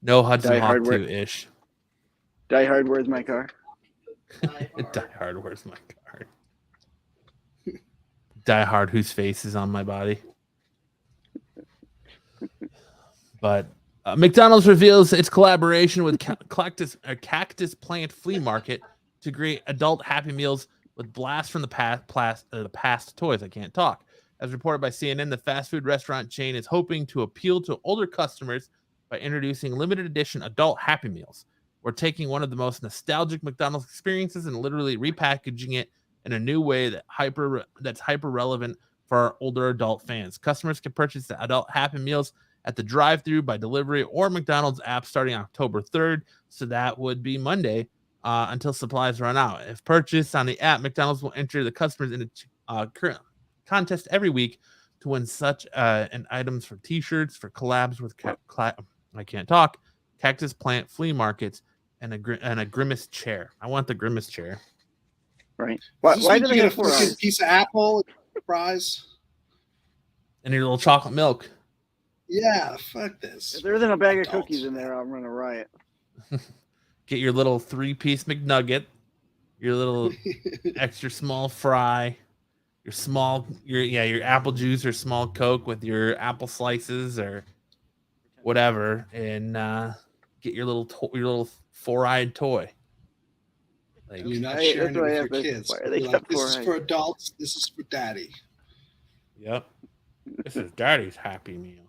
no Hudson Hawk 2-ish. Die Hard, where's my car? Die Hard, where's my car? Die Hard, whose face is on my body? But McDonald's reveals its collaboration with Cactus Plant Flea Market to create adult Happy Meals with blasts from the past toys. I can't talk. As reported by CNN, the fast food restaurant chain is hoping to appeal to older customers by introducing limited edition adult Happy Meals. We're taking one of the most nostalgic McDonald's experiences and literally repackaging it in a new way that's hyper relevant for our older adult fans. Customers can purchase the adult Happy Meals at the drive-thru, by delivery, or McDonald's app starting October 3rd. So that would be Monday until supplies run out. If purchased on the app, McDonald's will enter the customers in a contest every week to win such and items for T-shirts, for collabs with I can't talk, cactus plant flea markets, and a Grimace chair. I want the Grimace chair. Right. Why do they get have a 4 fucking eyes? piece of apple prize? And your little chocolate milk. Yeah, fuck this. If there isn't a bag of Adults. cookies in there, I'm gonna riot. Get your little 3-piece McNugget, your little extra small fry, your apple juice or small Coke with your apple slices or whatever, and get your little 4-eyed toy. Like, And you're not Hey, sharing that's it what I with have your to- kids. why are they You're got like, this 4 is eyes? for adults. This is for daddy. yep, this is Daddy's Happy Meal.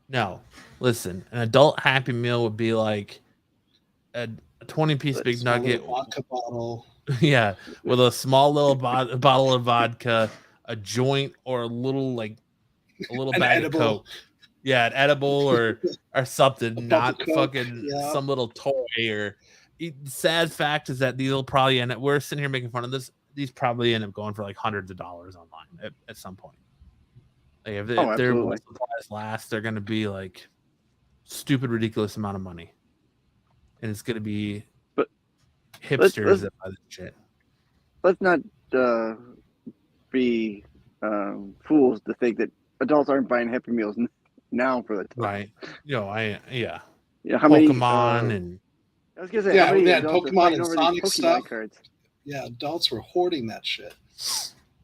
No, listen, an adult Happy Meal would be like a 20-piece big Small nugget, little vodka bottle. yeah, with a small little bottle of vodka, a joint, or a little An bag edible. of Coke. Yeah, an edible or something, not Coke, fucking yeah. some little toy. Or sad fact is that these will probably end up. We're sitting here making fun of this. These probably end up going for like hundreds of dollars online at some point. Like if their absolutely. supplies last, they're going to be like stupid, ridiculous amount of money, and it's going to be But hipsters that buy this shit. Let's not be fools to think that adults aren't buying Happy Meals now for the time. Right? You know, How many Pokemon and I was gonna say, Yeah, how many we had adults are Pokemon fighting and over Sonic these Pokemon stuff. cards? Yeah, adults were hoarding that shit.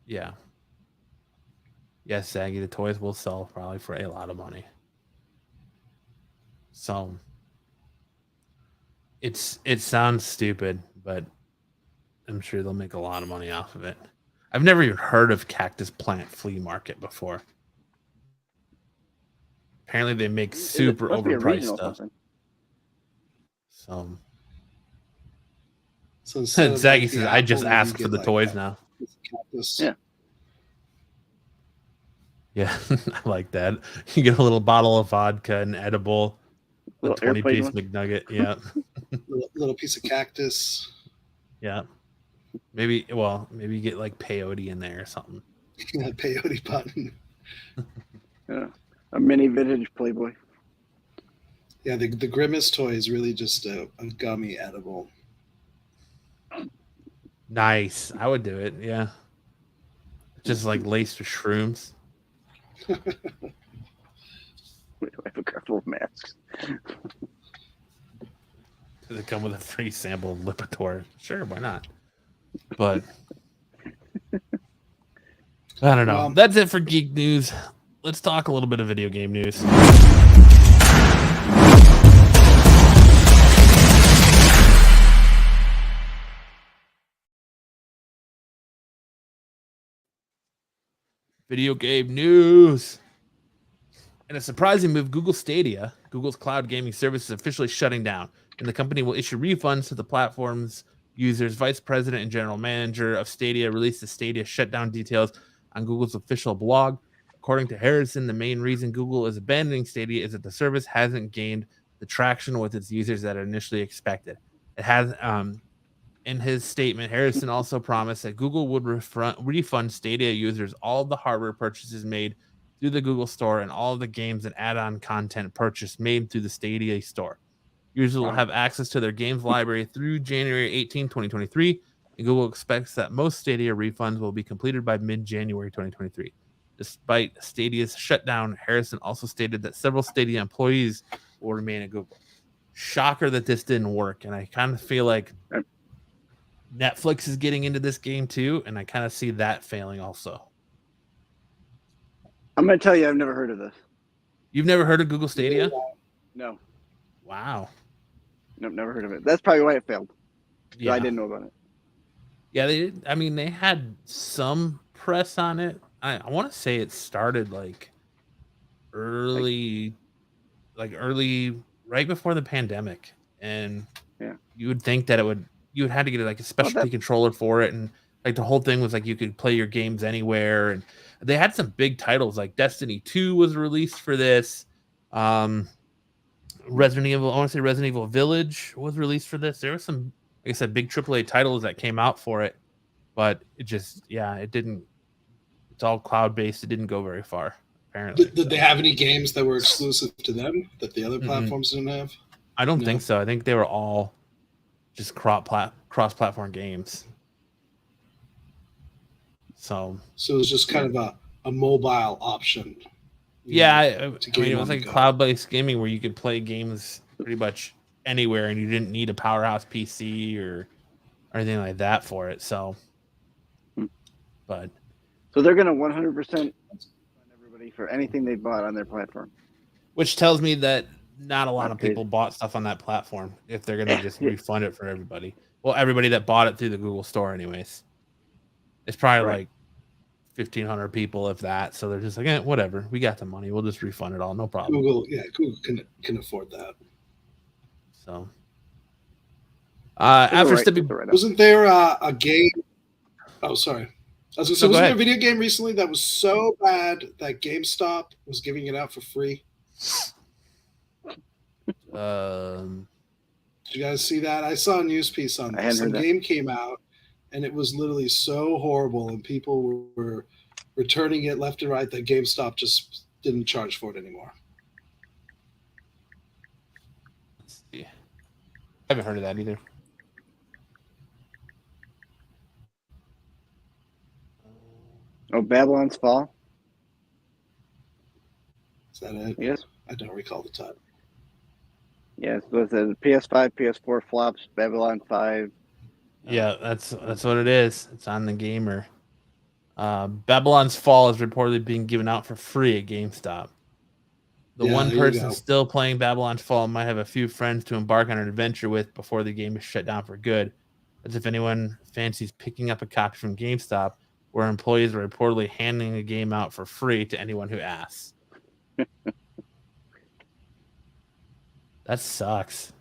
yeah. Yes, Saggy, the toys will sell probably for a lot of money. So it sounds stupid, but I'm sure they'll make a lot of money off of it. I've never even heard of Cactus Plant Flea Market before. Apparently they make super Must be a overpriced regional stuff. something. So instead of, Zaggy like, the says, I just apple, you ask for get, the like, toys a now. cactus. Yeah. Yeah, I like that. You get a little bottle of vodka, an edible, a Little 20-piece airplane McNugget. Yeah. Little piece of cactus. Yeah. Maybe you get like peyote in there or something. Peyote button. Yeah. A mini vintage Playboy. Yeah, the Grimace toy is really just a gummy edible. Nice. I would do it. Yeah. Just like laced with shrooms. We have a couple of masks. Does it come with a free sample of Lipitor? Sure, why not? But I don't know. Well, that's it for geek news. Let's talk a little bit of video game news. Video game news. In a surprising move, Google Stadia, Google's cloud gaming service, is officially shutting down, and the company will issue refunds to the platform's users. Vice President and General Manager of Stadia released the Stadia shutdown details on Google's official blog. According to Harrison, the main reason Google is abandoning Stadia is that the service hasn't gained the traction with its users that it initially expected. It has, in his statement, Harrison also promised that Google would refund Stadia users all of the hardware purchases made through the Google Store and all of the games and add-on content purchased made through the Stadia Store. Users will have access to their games library through January 18, 2023, and Google expects that most Stadia refunds will be completed by mid-January 2023. Despite Stadia's shutdown, Harrison also stated that several Stadia employees will remain at Google. Shocker that this didn't work, and I kind of feel like Netflix is getting into this game too, and I kind of see that failing also. I'm going to tell you, I've never heard of this. You've never heard of Google Stadia? No. Wow. Nope, never heard of it. That's probably why it failed. Yeah. I didn't know about it. Yeah, they had some press on it. I want to say it started like early right before the pandemic, and yeah, you would think that you would have to get like a specialty controller for it, and like the whole thing was like you could play your games anywhere, and they had some big titles like Destiny 2 was released for this. Resident Evil Village was released for this. There were some, like I said, big AAA titles that came out for it, but it just, it didn't It's all cloud-based. It didn't go very far, apparently. Did they have any games that were exclusive to them that the other platforms didn't have? I don't think so. I think they were all just cross-platform games. So it was just kind of a mobile option. Yeah, I mean, it was like cloud-based gaming where you could play games pretty much anywhere, and you didn't need a powerhouse PC or anything like that for it. So, but so they're going to 100% fund everybody for anything they bought on their platform, which tells me that not a lot of people bought stuff on that platform. If they're going to just refund it for everybody, well, everybody that bought it through the Google Store, anyways, it's probably like 1,500 people, if that. So they're just like, whatever. We got the money. We'll just refund it all. No problem. Google can afford that. So, after stepping, wasn't there a game? Oh, sorry. I was going to say, wasn't there a video game recently that was so bad that GameStop was giving it out for free? Did you guys see that? I saw a news piece on this. Some game came out, and it was literally so horrible, and people were returning it left and right that GameStop just didn't charge for it anymore. Let's see. I haven't heard of that either. Oh, Babylon's Fall? Is that it? Yes. I don't recall the title. Yeah, so the PS5, PS4 flops, Babylon 5. Yeah, that's what it is. It's on the gamer. Babylon's Fall is reportedly being given out for free at GameStop. The one person still playing Babylon's Fall might have a few friends to embark on an adventure with before the game is shut down for good. As if anyone fancies picking up a copy from GameStop, where employees are reportedly handing the game out for free to anyone who asks. That sucks.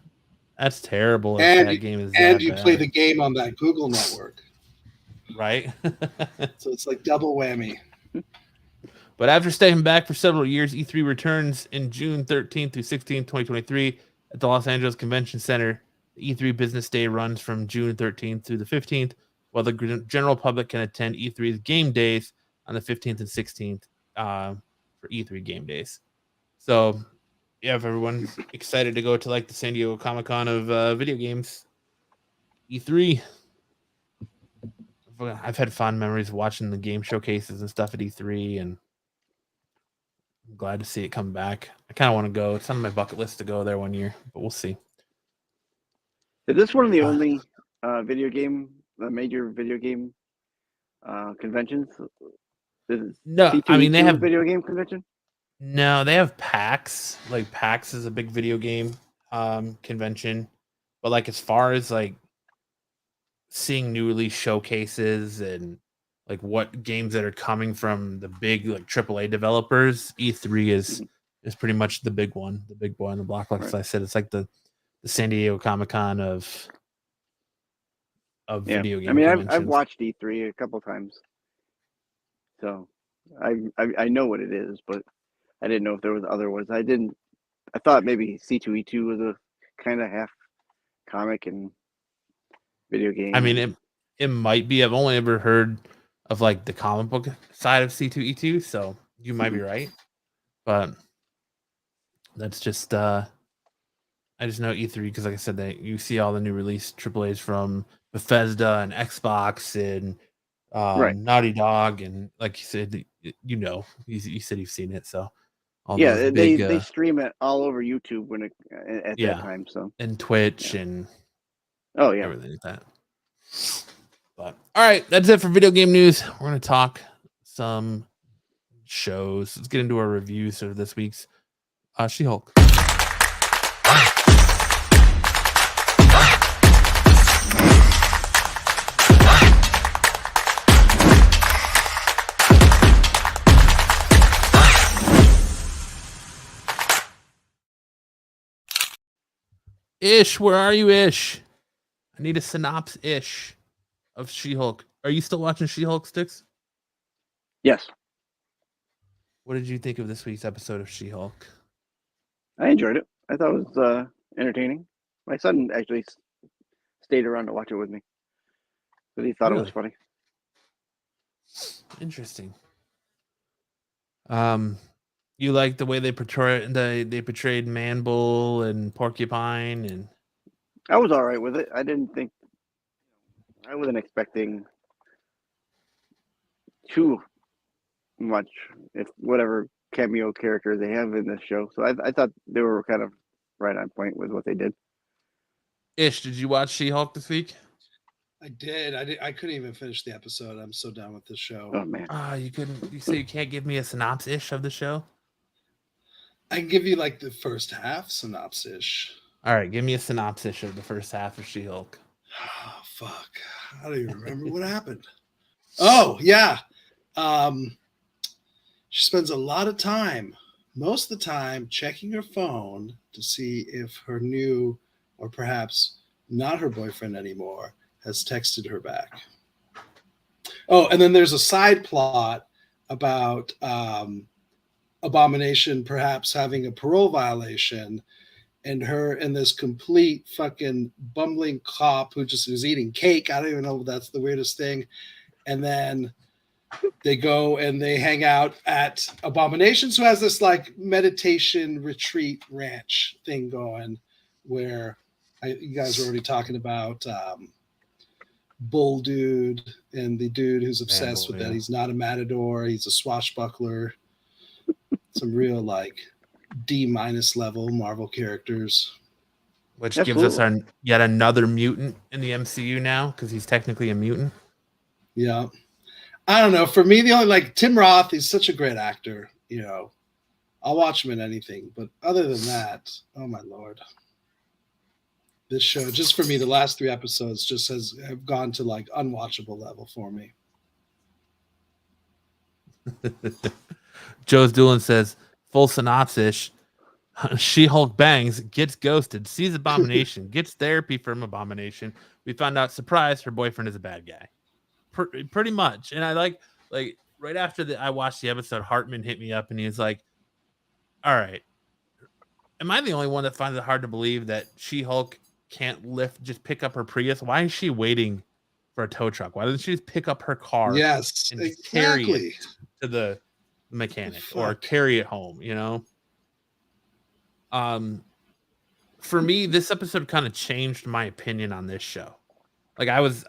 That's terrible. And that game is and you play the game on that Google network, right? So it's like double whammy. But after staying back for several years, E3 returns in June 13th through 16th, 2023 at the Los Angeles Convention Center. The E3 Business Day runs from June 13th through the 15th, while the general public can attend E3's game days on the 15th and 16th for E3 game days. So, yeah, if everyone's excited to go to like the San Diego Comic-Con of video games, E3. I've had fond memories of watching the game showcases and stuff at E3, and I'm glad to see it come back. I kind of want to go. It's on my bucket list to go there one year, but we'll see. Is this one of the only major video game conventions? No, I mean they have video game convention. No, they have PAX. Like PAX is a big video game convention, but like as far as like seeing new release showcases and like what games that are coming from the big like AAA developers, E3 is pretty much the big one, the big boy on the block. Like I said, it's like the San Diego Comic-Con of video game. I mean, I've watched E3 a couple times, so I know what it is, but I didn't know if there was other ones. I thought maybe C2E2 was a kind of half comic and video game. I mean, it might be. I've only ever heard of like the comic book side of C2E2, so you might be right. But that's just I just know E3 because, like I said, that you see all the new release AAAs from Bethesda and Xbox and Naughty Dog, and like you said, you said you've seen it, so. They stream it all over YouTube at that time, so and Twitch and everything like that. But all right, that's it for video game news. We're gonna talk some shows. Let's get into our reviews of this week's She-Hulk. Ish, where are you, Ish? I need a synopsis, Ish, of She-Hulk. Are you still watching She-Hulk, Sticks? Yes. What did you think of this week's episode of She-Hulk? I enjoyed it. I thought it was entertaining. My son actually stayed around to watch it with me, but he thought it was funny. Interesting. You like the way they portrayed Manbull and Porcupine, and I was all right with it. I wasn't expecting too much, if whatever cameo characters they have in this show. So I thought they were kind of right on point with what they did. Ish, did you watch She-Hulk this week? I did. I couldn't even finish the episode. I'm so done with the show. Oh man. You couldn't. You say you can't give me a synopsis of the show? I can give you like the first half synopsis. All right, give me a synopsis of the first half of She-Hulk. Oh, fuck. I don't even remember what happened. Oh, yeah. She spends a lot of time, most of the time, checking her phone to see if her new, or perhaps not her boyfriend anymore, has texted her back. Oh, and then there's a side plot about Abomination perhaps having a parole violation, and her and this complete fucking bumbling cop who just was eating cake. I don't even know if that's the weirdest thing. And then they go and they hang out at Abominations, who has this like meditation retreat ranch thing going, where you guys were already talking about Bull Dude and the dude who's obsessed with that. He's not a matador. He's a swashbuckler. Some real like D- level Marvel characters, which gives us yet another mutant in the MCU now, because he's technically a mutant. Yeah, I don't know. For me, the only like Tim Roth, he's such a great actor. You know, I'll watch him in anything. But other than that, oh my lord, this show, just for me, the last 3 episodes just have gone to like unwatchable level for me. Joe's Doolin says, full synopsis: She-Hulk bangs, gets ghosted, sees Abomination, gets therapy from Abomination. We found out, surprise, her boyfriend is a bad guy. Pretty much. And I like right after I watched the episode, Hartman hit me up and he was like, all right, am I the only one that finds it hard to believe that She-Hulk can't just pick up her Prius? Why is she waiting for a tow truck? Why doesn't she just pick up her car? Yes, and exactly. Carry it to the mechanic or carry it home, you know? For me, this episode kind of changed my opinion on this show. Like I was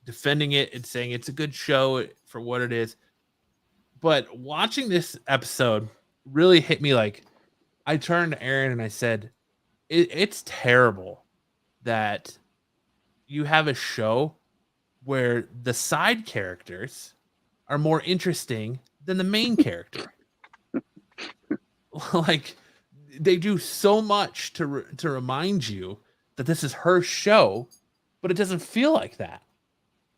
defending it and saying it's a good show for what it is, but watching this episode really hit me. Like I turned to Aaron and I said, it's terrible that you have a show where the side characters are more interesting than the main character. Like they do so much to remind you that this is her show, but it doesn't feel like that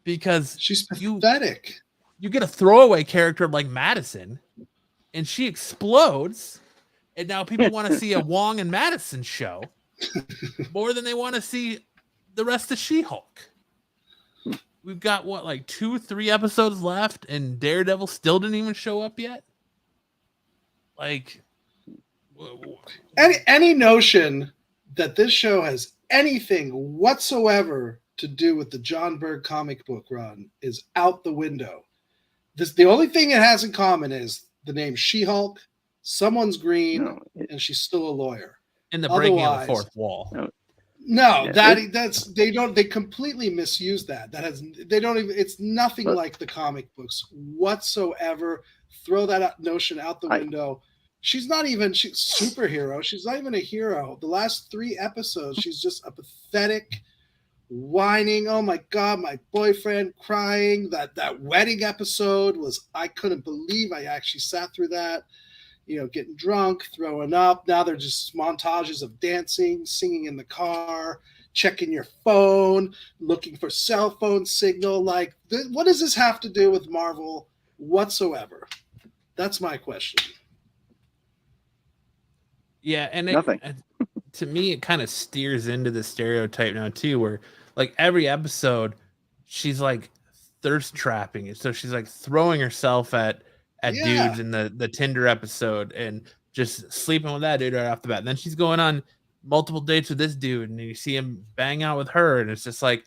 because she's pathetic. You get a throwaway character like Madison and she explodes, and now people want to see a Wong and Madison show more than they want to see the rest of She-Hulk. We've got like 2-3 episodes left and Daredevil still didn't even show up yet. Like any notion that this show has anything whatsoever to do with the John Byrne comic book run is out the window. The only thing it has in common is the name She-Hulk, someone's green, and she's still a lawyer. And the breaking of the fourth wall. They completely misuse that. It's nothing like the comic books whatsoever. Throw that notion out the window. She's superhero. She's not even a hero. The last 3 episodes, she's just a pathetic, whining, oh my God, my boyfriend, crying. That wedding episode I couldn't believe I actually sat through that. You know, getting drunk, throwing up. Now they're just montages of dancing, singing in the car, checking your phone, looking for cell phone signal. Like, what does this have to do with Marvel whatsoever? That's my question. Yeah, and nothing. To me, it kind of steers into the stereotype now too, where like every episode, she's like thirst trapping it. So she's like throwing herself at dudes in the Tinder episode and just sleeping with that dude right off the bat. And then she's going on multiple dates with this dude, and you see him bang out with her, and it's just like,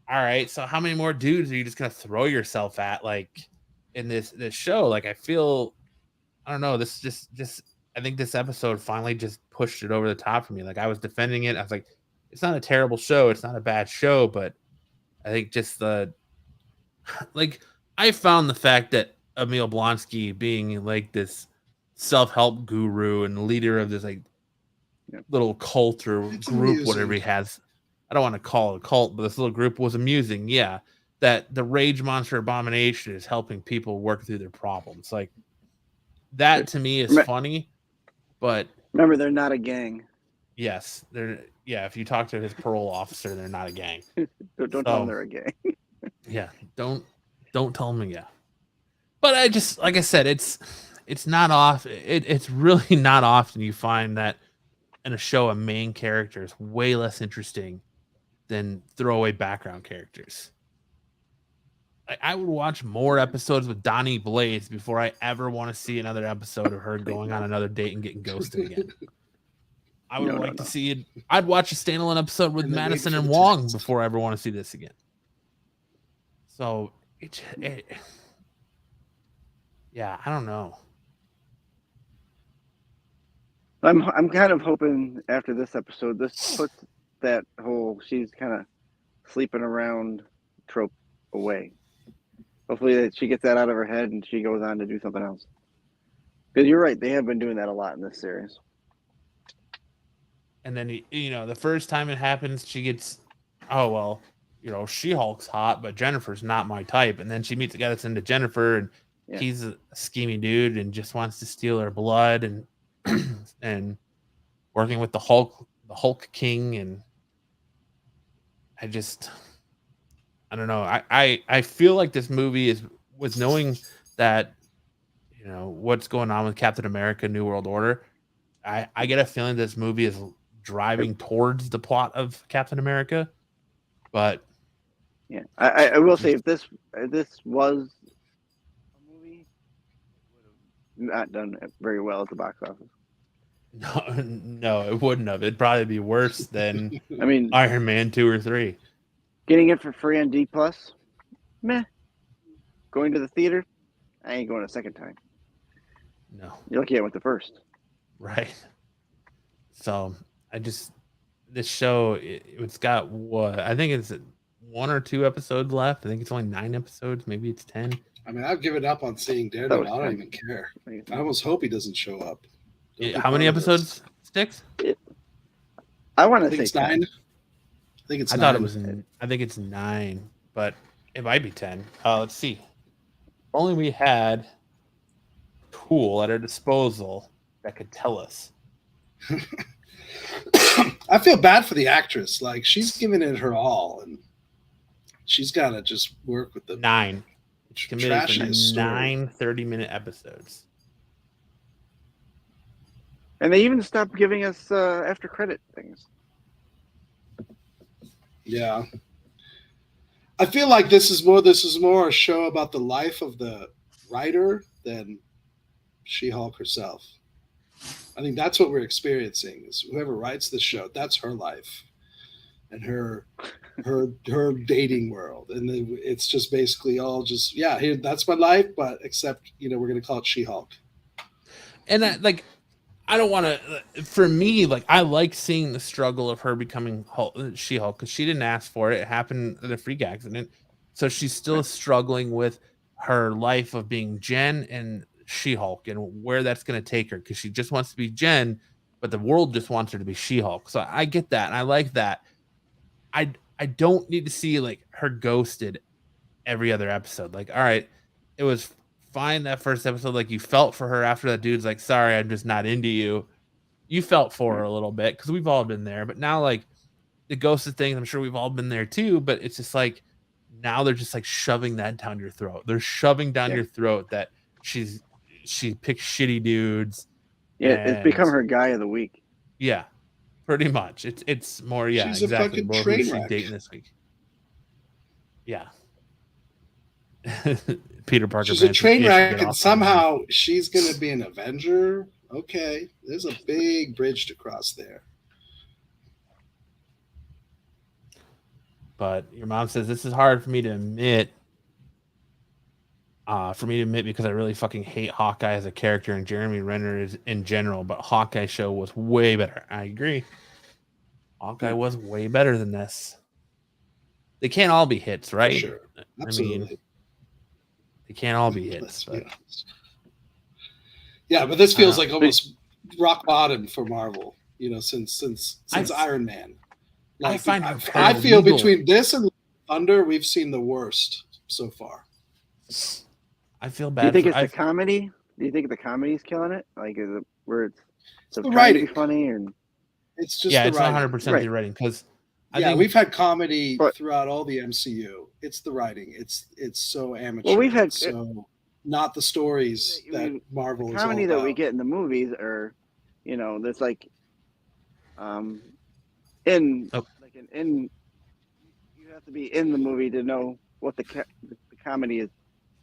all right, so how many more dudes are you just gonna throw yourself at, like in this show? Like I feel I don't know. This just I think this episode finally just pushed it over the top for me. Like I was defending it. I was like, it's not a terrible show. It's not a bad show, but I think just like I found the fact that Emil Blonsky being like this self-help guru and leader of this like little cult or It's group, amusing. whatever he has. I don't want to call it a cult, but this little group was amusing. Yeah. That the Rage Monster Abomination is helping people work through their problems. Like that to me is funny, but remember, they're not a gang. yes, if you talk to his parole officer, they're not a gang. Don't tell them they're a gang. Yeah, don't tell them. Yeah, but I just like I said, it's not off. It's really not often you find that in a show a main character is way less interesting than throwaway background characters. I would watch more episodes with Donnie Blaze before I ever want to see another episode of her going on another date and getting ghosted again. I would like to see it. I'd watch a standalone episode with Madison and Wong before I ever want to see this again. So yeah, I don't know. I'm kind of hoping after this episode, this puts that whole she's kind of sleeping around trope away. Hopefully that she gets that out of her head and she goes on to do something else. Because you're right, they have been doing that a lot in this series. And then the first time it happens, she gets, oh well, She-Hulk's hot, but Jennifer's not my type. And then she meets a guy that's into Jennifer, and he's a scheming dude and just wants to steal her blood and and working with the Hulk King, and I don't know. I feel like this movie was knowing that what's going on with Captain America: New World Order. I get a feeling this movie is driving towards the plot of Captain America, but yeah, I will say if this was a movie, it would have not done very well at the box office. No, it wouldn't have. It'd probably be worse than I mean, Iron Man 2 or 3. Getting it for free on D+, meh. Going to the theater, I ain't going a second time. No, you're lucky I went the first. Right. So this show, it's got what I think it's 1 or 2 episodes left. I think it's only 9 episodes. Maybe it's 10. I mean, I've given up on seeing Daredevil. I don't even care. I almost hope he doesn't show up. How many episodes, Sticks? I want to say it's 9. I think it's 9. Thought it was. I think it's 9, but it might be 10. Let's see. If only we had a tool at our disposal that could tell us. I feel bad for the actress. Like, she's giving it her all, and she's got to just work with the 9. Committed for 9 30-minute episodes. And they even stopped giving us after credit things. Yeah. I feel like this is more a show about the life of the writer than She-Hulk herself. I think that's what we're experiencing, is whoever writes this show, that's her life and her dating world. And it's just basically all just, here, that's my life, but except, we're going to call it She-Hulk. And I don't want to, for me, I like seeing the struggle of her becoming She-Hulk, because she didn't ask for it. It happened in a freak accident. So she's still struggling with her life of being Jen and She-Hulk and where that's going to take her, because she just wants to be Jen, but the world just wants her to be She-Hulk. So I get that, and I like that. I don't need to see her ghosted every other episode. All right, it was fine that first episode, you felt for her after that dude's sorry, I'm just not into you. You felt for her a little bit, because we've all been there. But now the ghosted thing, I'm sure we've all been there too, but it's just now they're just shoving that down your throat. They're shoving down your throat that she picks shitty dudes. Yeah, it's become her guy of the week. Yeah, pretty much. It's more, she's exactly. a fucking train wreck. Dating this week. Yeah. Peter Parker. She's a train wreck, and somehow she's going to be an Avenger. Okay, there's a big bridge to cross there. But your mom says this is hard for me to admit. for me to admit, because I really fucking hate Hawkeye as a character and Jeremy Renner is in general, but Hawkeye show was way better. I agree. Hawkeye was way better than this. They can't all be hits, right? For sure. Absolutely. I mean, they can't all be hits. But... Yeah, but this feels like almost rock bottom for Marvel, you know, since Iron Man. Like, I feel between this and Thunder, we've seen the worst so far. I feel bad. Do you think it's the comedy? Do you think the comedy's killing it? Like, is it where it's the writing funny and it's just it's 100% the writing because we've had comedy throughout all the MCU. It's the writing. It's so amateur. Well, we've had not the stories that Marvel is all comedy about. that we get in the movies are, you know, there's like, you have to be in the movie to know what the comedy is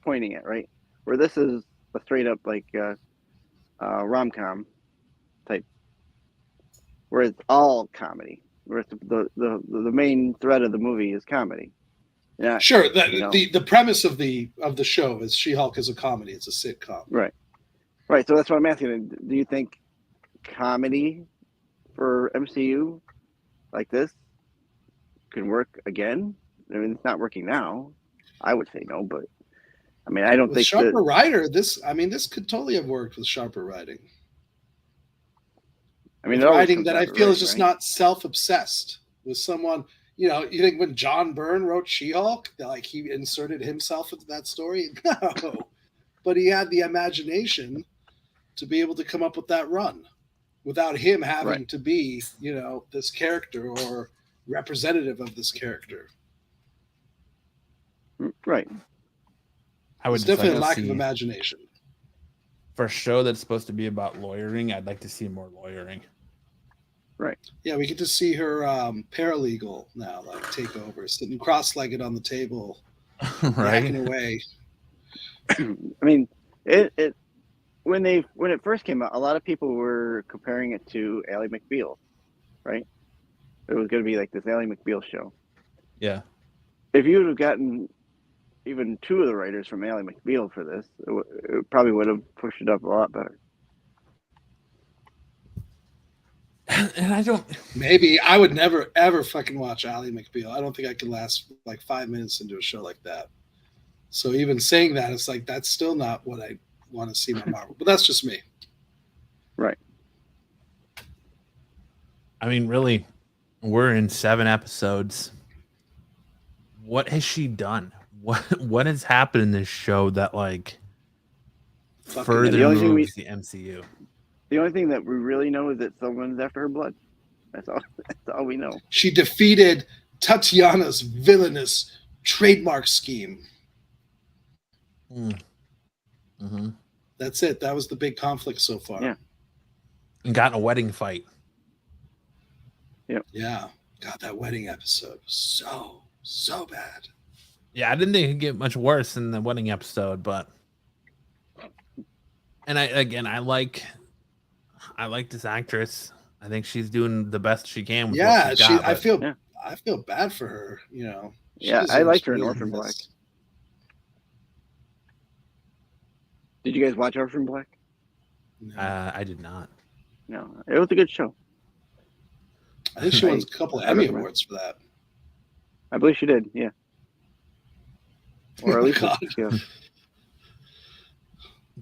pointing at, right? Where this is a straight up like rom-com type, where it's all comedy, where it's the main thread of the movie is comedy. Yeah, sure. The premise of the show is She-Hulk is a comedy. It's a sitcom. Right. So that's what I'm asking. Do you think comedy for MCU like this can work again? I mean, it's not working now. I would say no, but I mean, I don't think sharper writer. This could totally have worked with sharper writing. I mean, writing that I feel is just not self-obsessed with someone. You know, you think when John Byrne wrote She-Hulk, like he inserted himself into that story? No, but he had the imagination to be able to come up with that run without him having to be, you know, this character or representative of this character. Right. I would it's definitely a lack of imagination. For a show that's supposed to be about lawyering, I'd like to see more lawyering. Right. Yeah, we get to see her paralegal now, like take over, sitting cross-legged on the table, hacking away. I mean, it when it first came out, a lot of people were comparing it to Ally McBeal, right? It was going to be like this Ally McBeal show. Yeah. If you would have gotten even two of the writers from Ally McBeal for this, it probably would have pushed it up a lot better. And I don't. Maybe I would never ever fucking watch Ally McBeal. I don't think I could last like 5 minutes into a show like that. So even saying that, it's like that's still not what I want to see my Marvel. But that's just me. Right. I mean, really, we're in 7 episodes. What has she done? What has happened in this show that like further moves the MCU? The only thing that we really know is that someone's after her blood. That's all we know. She defeated Tatiana's villainous trademark scheme. Mm-hmm. That's it. That was the big conflict so far. Yeah. And got in a wedding fight. Yep. Yeah. God, that wedding episode was so bad. Yeah, I didn't think it could get much worse than the wedding episode, but I like this actress. I think she's doing the best she can with what she got, I feel bad for her, you know. Yeah, I liked her in Orphan Black. Did you guys watch Orphan Black? No. I did not. No, it was a good show. I think she won a couple of Emmy Awards for that. I believe she did, yeah. Or at least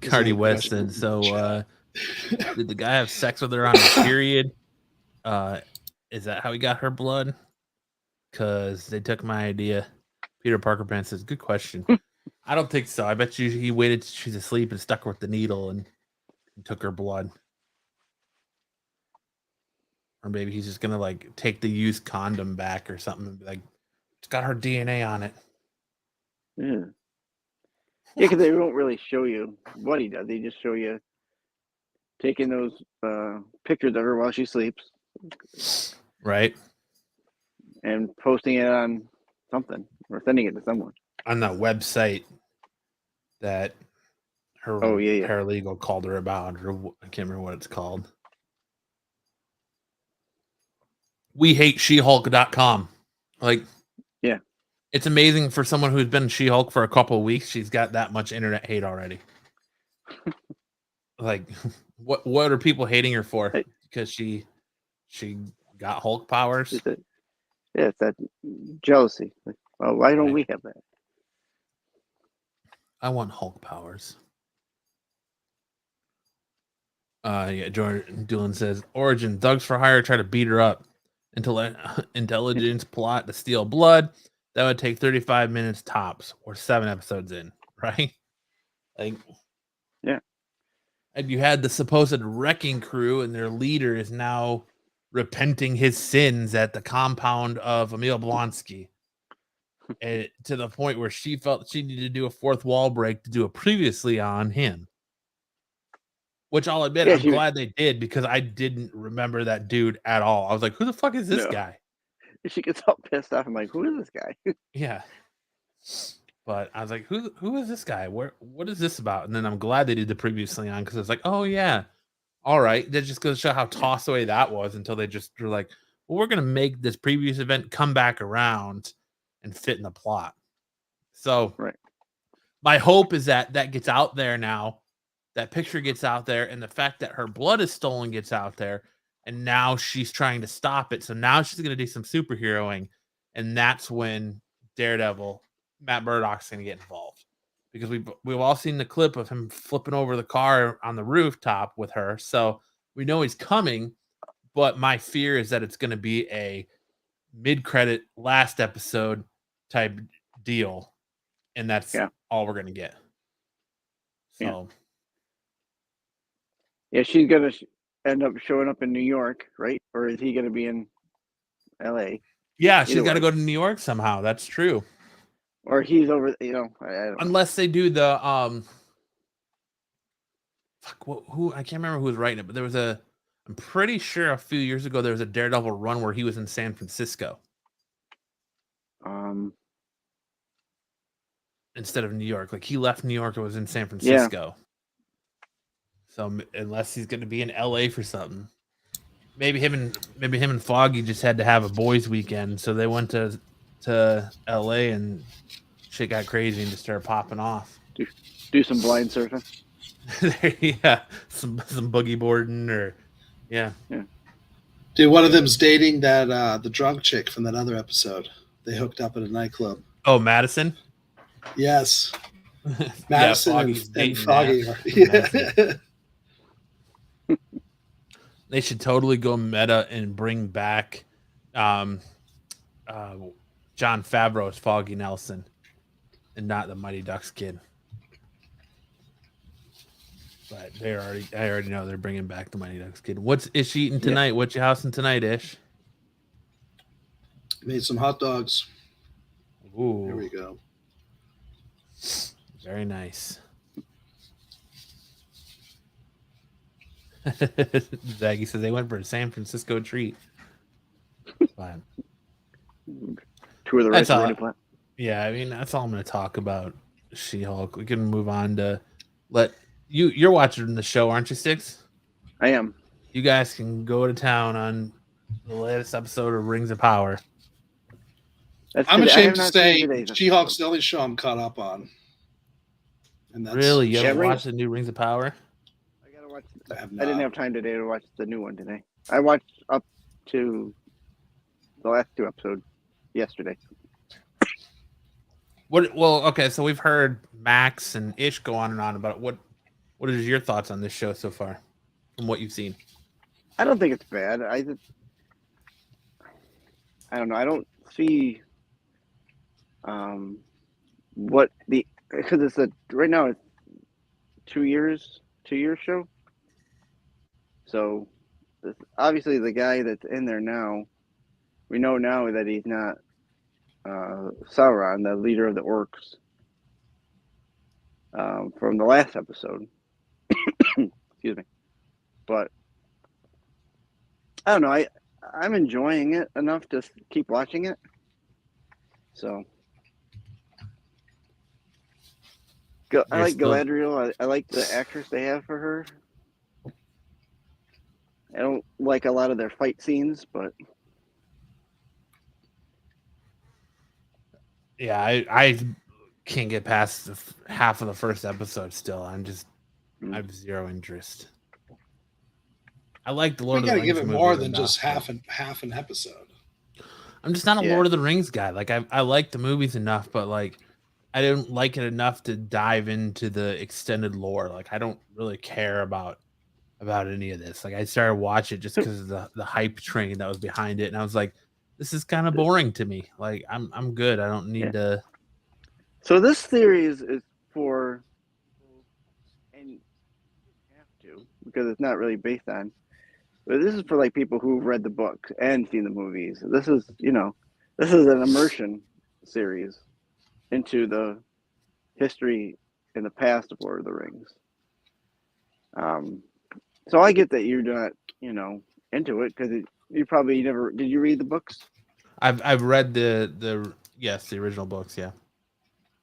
Cardi West said, so did the guy have sex with her on her period? Is that how he got her blood? Because they took my idea. Peter Parker Pants says, good question. I don't think so. I bet you he waited till she's asleep and stuck her with the needle and took her blood. Or maybe he's just gonna like take the used condom back or something and be like, it's got her DNA on it. Yeah, because they won't really show you what he does. They just show you taking those pictures of her while she sleeps. Right. And posting it on something or sending it to someone. On that website that her paralegal called her about, or I can't remember what it's called. WeHateSheHulk.com. Like, yeah. It's amazing for someone who's been She-Hulk for a couple of weeks. She's got that much internet hate already. Like, what are people hating her for? Hey. Because she got Hulk powers. It's that jealousy. Like, well, why don't we have that? I want Hulk powers. Jordan Doolin says, Origin, thugs for hire try to beat her up. Intelligence plot to steal blood. That would take 35 minutes tops or 7 episodes in, right? Like, yeah. And you had the supposed wrecking crew, and their leader is now repenting his sins at the compound of Emil Blonsky. And to the point where she felt she needed to do a fourth wall break to do a previously on him. Which I'll admit, I'm glad they did, because I didn't remember that dude at all. I was like, who the fuck is this guy? She gets all pissed off. I'm like, who is this guy? Yeah. But I was like, who is this guy? What is this about? And then I'm glad they did the previously on, because it's like, oh yeah. All right. That just goes to show how tossed away that was until they just were like, well, we're gonna make this previous event come back around and fit in the plot. So my hope is that gets out there now. That picture gets out there, and the fact that her blood is stolen gets out there, and now she's trying to stop it. So now she's going to do some superheroing, and that's when Daredevil, Matt Murdock's going to get involved, because we've all seen the clip of him flipping over the car on the rooftop with her. So we know he's coming, but my fear is that it's going to be a mid-credit last episode type deal, and that's all we're going to get. So. Yeah, she's gonna end up showing up in New York, right? Or is he gonna be in L.A.? Yeah, she's got to go to New York somehow. That's true. Or he's over, I don't Unless they do the who I can't remember who was writing it, but there was I'm pretty sure a few years ago there was a Daredevil run where he was in San Francisco. Instead of New York, like he left New York and was in San Francisco. Yeah. So unless he's going to be in LA for something, maybe him and Foggy just had to have a boys' weekend, so they went to LA and shit got crazy and just started popping off. Do some blind surfing. Yeah, some boogie boarding or yeah. Dude, one of them's dating that the drunk chick from that other episode. They hooked up at a nightclub. Oh, Madison. Yes, Madison and Foggy. They should totally go meta and bring back John Favreau's Foggy Nelson and not the Mighty Ducks kid. But I already know they're bringing back the Mighty Ducks kid. What's Ish eating tonight? What's you housing tonight, Ish? Made some hot dogs. Ooh. Here we go. Very nice. Zaggy says they went for a San Francisco treat. Fine. Tour the rest of the plant. Yeah, I mean that's all I'm going to talk about. She-Hulk. We can move on to you're watching the show, aren't you, Six? I am. You guys can go to town on the latest episode of Rings of Power. I'm ashamed to say She-Hulk's the only show I'm caught up on. And that's really? You haven't watched the new Rings of Power? I gotta watch. I didn't have time today to watch the new one today. I watched up to the last 2 episodes yesterday. Well, okay, so we've heard Max and Ish go on and on about it. What is your thoughts on this show so far, from what you've seen? I don't think it's bad. I don't know. I don't see because it's right now it's 2 years show. So obviously the guy that's in there now, we know now that he's not Sauron, the leader of the orcs, from the last episode. Excuse me. But I don't know. I'm enjoying it enough to keep watching it. So I like Galadriel. I like the actress they have for her. I don't like a lot of their fight scenes, but Yeah, I can't get past half of the first episode still. I have zero interest. I like the Lord We of got the to give Rings it movies more than enough, just half an episode. I'm just not a Lord of the Rings guy. Like I like the movies enough, but like I didn't like it enough to dive into the extended lore. Like I don't really care about any of this. Like I started watching it just because of the hype train that was behind it, and I was like, this is kind of boring to me. Like I'm good. I don't need to. So this series is for, and you have to because it's not really based on. But this is for like people who've read the books and seen the movies. This is this is an immersion series into the history in the past of Lord of the Rings. So I get that you're not, into it because you probably never did. You read the books? I've read the yes, the original books. Yeah,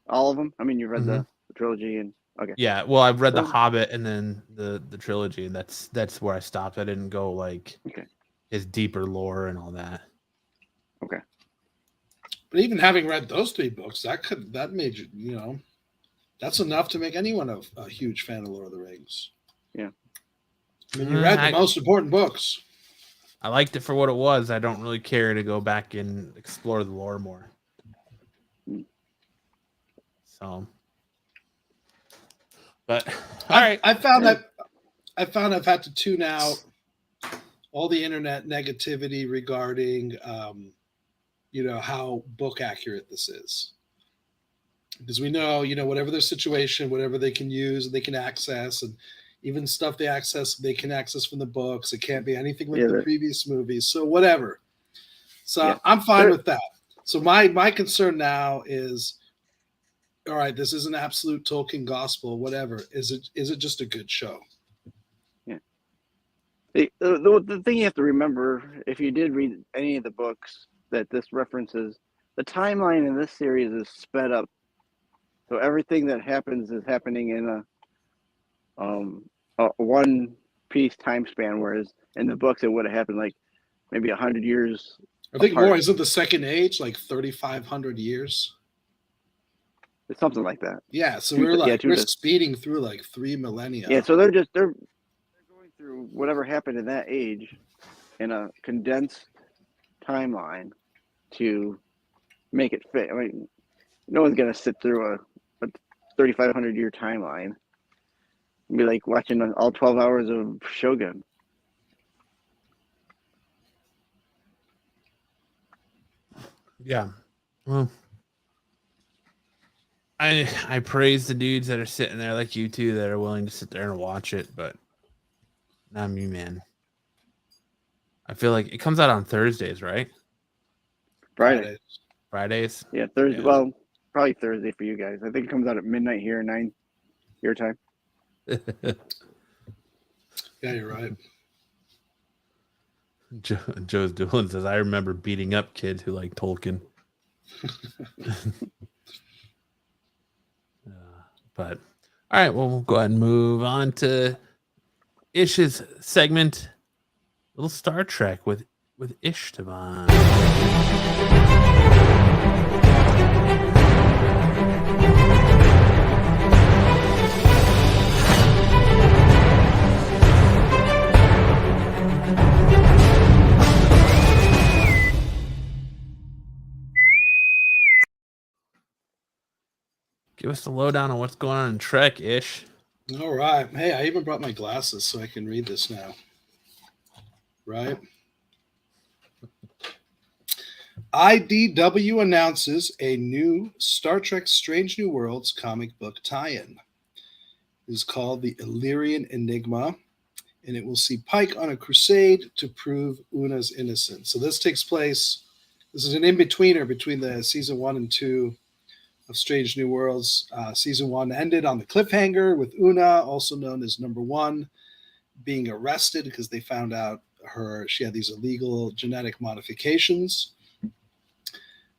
all of them. I mean, you read the trilogy and okay. Yeah, well, I've read The Hobbit and then the trilogy, and that's where I stopped. I didn't go like his deeper lore and all that. Okay. But even having read those 3 books, that made you, that's enough to make anyone a huge fan of Lord of the Rings. Yeah. I mean, you read the most important books. I liked it for what it was. I don't really care to go back and explore the lore more. So, but all right. I found I've had to tune out all the internet negativity regarding, how book accurate this is. Because we know, whatever their situation, whatever they can use, they can access, and even stuff they can access from the books. It can't be anything like the previous movies. So whatever. So I'm fine with that. So my concern now is, all right, this is an absolute Tolkien gospel, whatever. Is it just a good show? Yeah. The thing you have to remember, if you did read any of the books that this references, the timeline in this series is sped up. So everything that happens is happening in a one piece time span, whereas in the books it would have happened like maybe 100 years. I think more. Is it the Second Age, like 3,500 years? It's something like that. Yeah, so we're speeding through like 3 millennia. Yeah, so they're going through whatever happened in that age in a condensed timeline to make it fit. I mean, no one's gonna sit through a 3,500 year timeline and be like watching all 12 hours of Shogun. Yeah. Well, I praise the dudes that are sitting there like you two that are willing to sit there and watch it, but not me, man. I feel like it comes out on Thursdays, right? Fridays. Yeah, Thursday. Yeah. Well, probably Thursday for you guys. I think it comes out at midnight here, 9 your time. Yeah, you're right. Joe's Doolin says, I remember beating up kids who like Tolkien. But all right, well, we'll go ahead and move on to Ish's segment, a little Star Trek with Ishtavan. Give us the lowdown on what's going on in Trek, Ish. All right. Hey, I even brought my glasses so I can read this now. Right? IDW announces a new Star Trek Strange New Worlds comic book tie-in. It is called The Illyrian Enigma, and it will see Pike on a crusade to prove Una's innocence. So this takes place, this is an in-betweener between the season 1 and 2 of Strange New Worlds. Season 1 ended on the cliffhanger with Una, also known as Number 1, being arrested because they found out she had these illegal genetic modifications.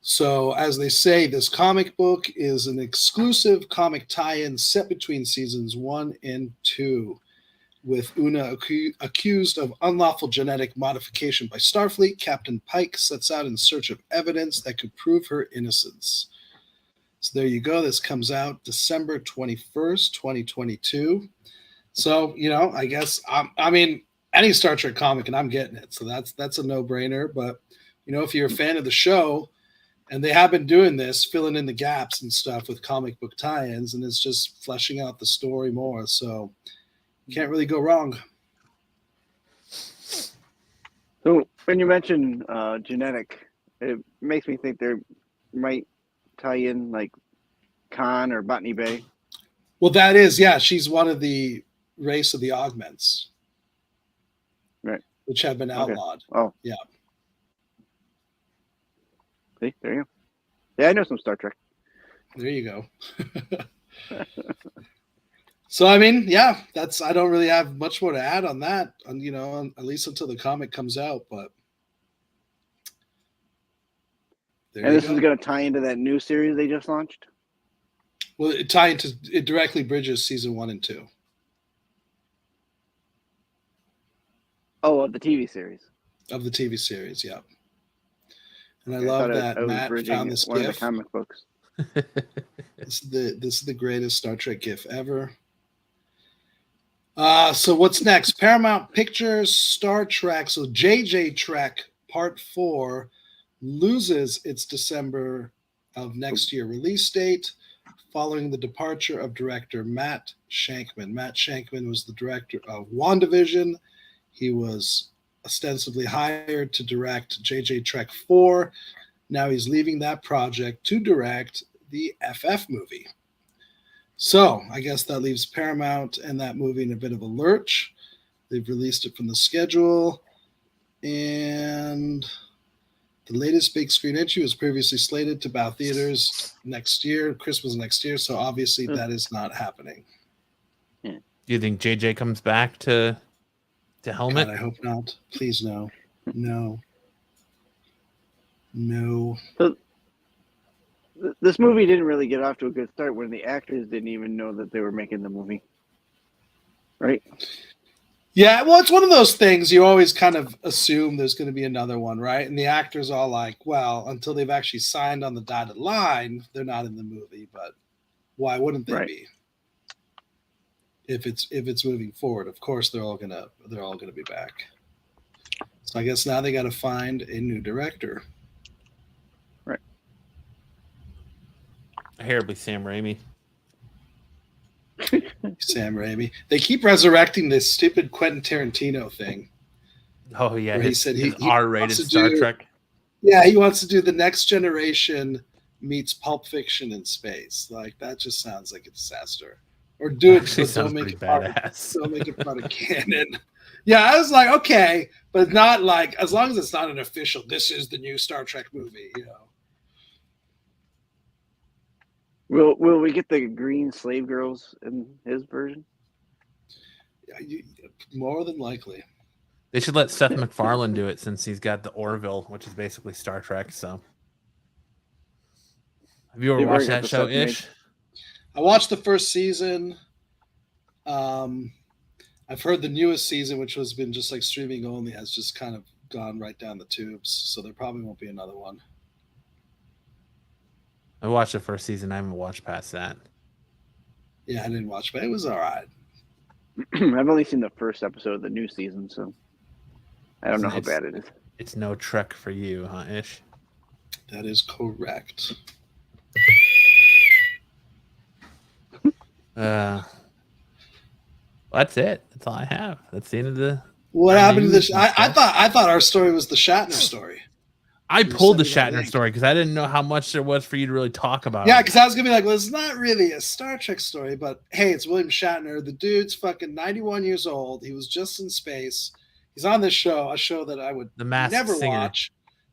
So as they say, this comic book is an exclusive comic tie-in set between seasons 1 and 2, with Una accused of unlawful genetic modification by Starfleet. Captain Pike sets out in search of evidence that could prove her innocence. So there you go. This comes out December 21st, 2022. So, I guess, I mean, any Star Trek comic, and I'm getting it. So that's a no-brainer. But, if you're a fan of the show, and they have been doing this, filling in the gaps and stuff with comic book tie-ins, and it's just fleshing out the story more. So you can't really go wrong. So when you mention genetic, it makes me think there might tie in like Khan or Botany Bay. Well, that is, yeah, she's one of the race of the augments, right? Which have been outlawed. Okay. Oh, yeah. See, there you go. Yeah, I know some Star Trek. There you go. So, I mean, yeah, I don't really have much more to add on that, at least until the comic comes out. But and this is going to tie into that new series they just launched? Well, it directly bridges season 1 and 2. Oh, of the TV series. Of the TV series, yeah. And I love that Matt found this one GIF. Of the comic books. This is the greatest Star Trek GIF ever. So what's next? Paramount Pictures Star Trek. So JJ Trek Part 4 loses its December of next year release date following the departure of director Matt Shankman. Matt Shankman was the director of WandaVision. He was ostensibly hired to direct JJ Trek 4. Now he's leaving that project to direct the FF movie. So I guess that leaves Paramount and that movie in a bit of a lurch. They've released it from the schedule. And the latest big screen entry was previously slated to bow theaters next year, Christmas next year. So obviously that is not happening. Do you think JJ comes back to Helmet? God, I hope not. Please no. No. So, this movie didn't really get off to a good start when the actors didn't even know that they were making the movie. Right? Yeah, well, it's one of those things you always kind of assume there's going to be another one, right? And the actors are like, well, until they've actually signed on the dotted line, they're not in the movie. But why wouldn't they be? If it's moving forward, of course they're all gonna be back. So I guess now they got to find a new director. Right. I hear it'll be Sam Raimi. Sam Raimi. They keep resurrecting this stupid Quentin Tarantino thing. Oh yeah, he said he R-rated Star Trek. Yeah, he wants to do The Next Generation meets Pulp Fiction in space. Like that just sounds like a disaster. Or do it, but don't make it part of canon. Yeah, I was like, okay, but not like as long as it's not an official. This is the new Star Trek movie, Will we get the green slave girls in his version? Yeah, more than likely. They should let Seth MacFarlane do it since he's got the Orville, which is basically Star Trek. So, have you ever watched that show, Ish? I watched the first season. I've heard the newest season, which has been just like streaming only, has just kind of gone right down the tubes. So there probably won't be another one. I watched the first season. I haven't watched past that. Yeah, I didn't watch, but it was all right. I've only seen the first episode of the new season, so I don't know how bad it is. It's no Trek for you, huh, Ish? That is correct. That's it. That's all I have. That's the end of the. What happened to this? I thought our story was the Shatner story. I pulled the Shatner story because I didn't know how much there was for you to really talk about. Yeah, because I was gonna be like, well, it's not really a Star Trek story, but hey, it's William Shatner. The dude's fucking 91 years old. He was just in space. He's on this show, a show that I would never watch.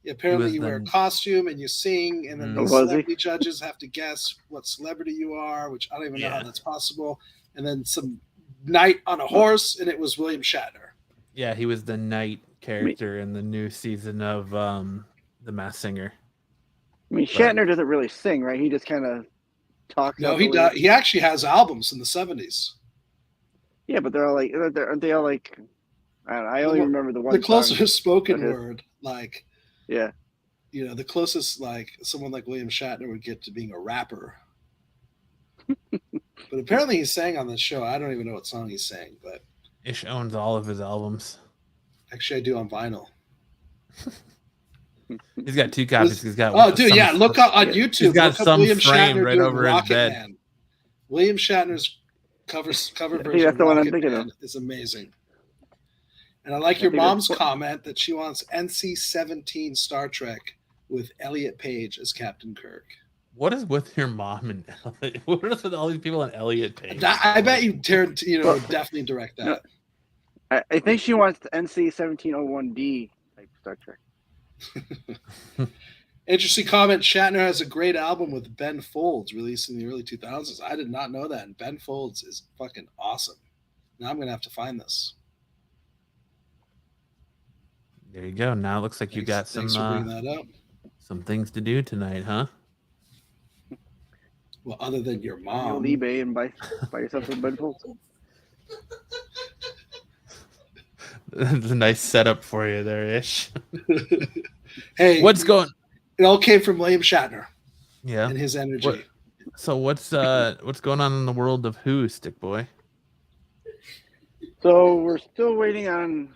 Apparently, you wear a costume and you sing, and then the celebrity judges have to guess what celebrity you are, which I don't even know how that's possible. And then some knight on a horse, and it was William Shatner. Yeah, he was the knight character in the new season of The Masked Singer. I mean, Shatner doesn't really sing, right? He just kind of talks. No, he does. He actually has albums in the 70s. Yeah, but they're all like, aren't they all like? I only remember the one. The closest spoken word, like. Yeah. The closest like someone like William Shatner would get to being a rapper But apparently he sang on this show. I don't even know what song he sang, but Ish owns all of his albums. actually I do on vinyl. He's got 2 copies. He's got look on YouTube. He's got look up some William framed Shatner right doing over his Rocket bed. Man. William Shatner's cover I think version that's of the one I'm Rocket thinking Man of. is amazing. And I like I your think that's mom's what- comment that she wants NC-17 Star Trek with Elliot Page as Captain Kirk. What is with your mom and Elliot? What is with all these people and Elliot Page? I bet you Tarantino would definitely direct that. No. I think she wants the NC-1701D type Star Trek. Interesting comment. Shatner has a great album with Ben Folds released in the early 2000s. I did not know that. And Ben Folds is fucking awesome. Now I'm going to have to find this. There you go. Now it looks like you got Thanks for bringing that up. some things to do tonight, huh? Well, other than your On mom. eBay and buy yourself some Ben Folds. That's a nice setup for you there, Ish. Hey, What's going? it all came from William Shatner Yeah. and his energy. So what's going on in the world of Who, Stick Boy? So we're still waiting on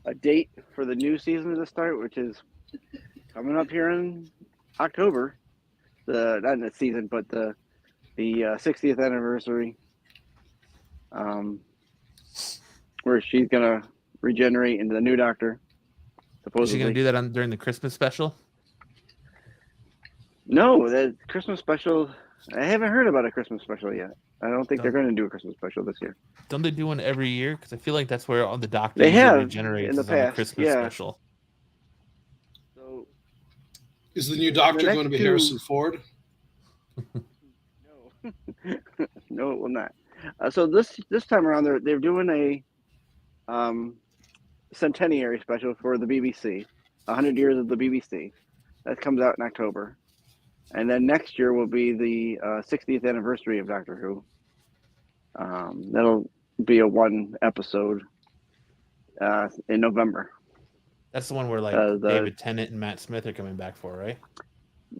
a date for the new season to start, which is coming up here in October. Not in the season, but the 60th anniversary, where she's gonna regenerate into the new Doctor. Is Supposedly, she gonna do that during the Christmas special? No, the Christmas special. I haven't heard about a Christmas special yet. I don't think they're going to do a Christmas special this year. Don't they do one every year? Because I feel like that's where all the Doctor They have regenerates in the is on the past, Christmas yeah. special. So Is the new Doctor next going to be two- Harrison Ford? no, no, it will not. So this time around, they're doing a centenary special for the BBC, 100 years of the BBC. That comes out in October, and then next year will be the 60th anniversary of Doctor Who. That'll be a 1 episode in November. That's the one where David Tennant and Matt Smith are coming back for, right?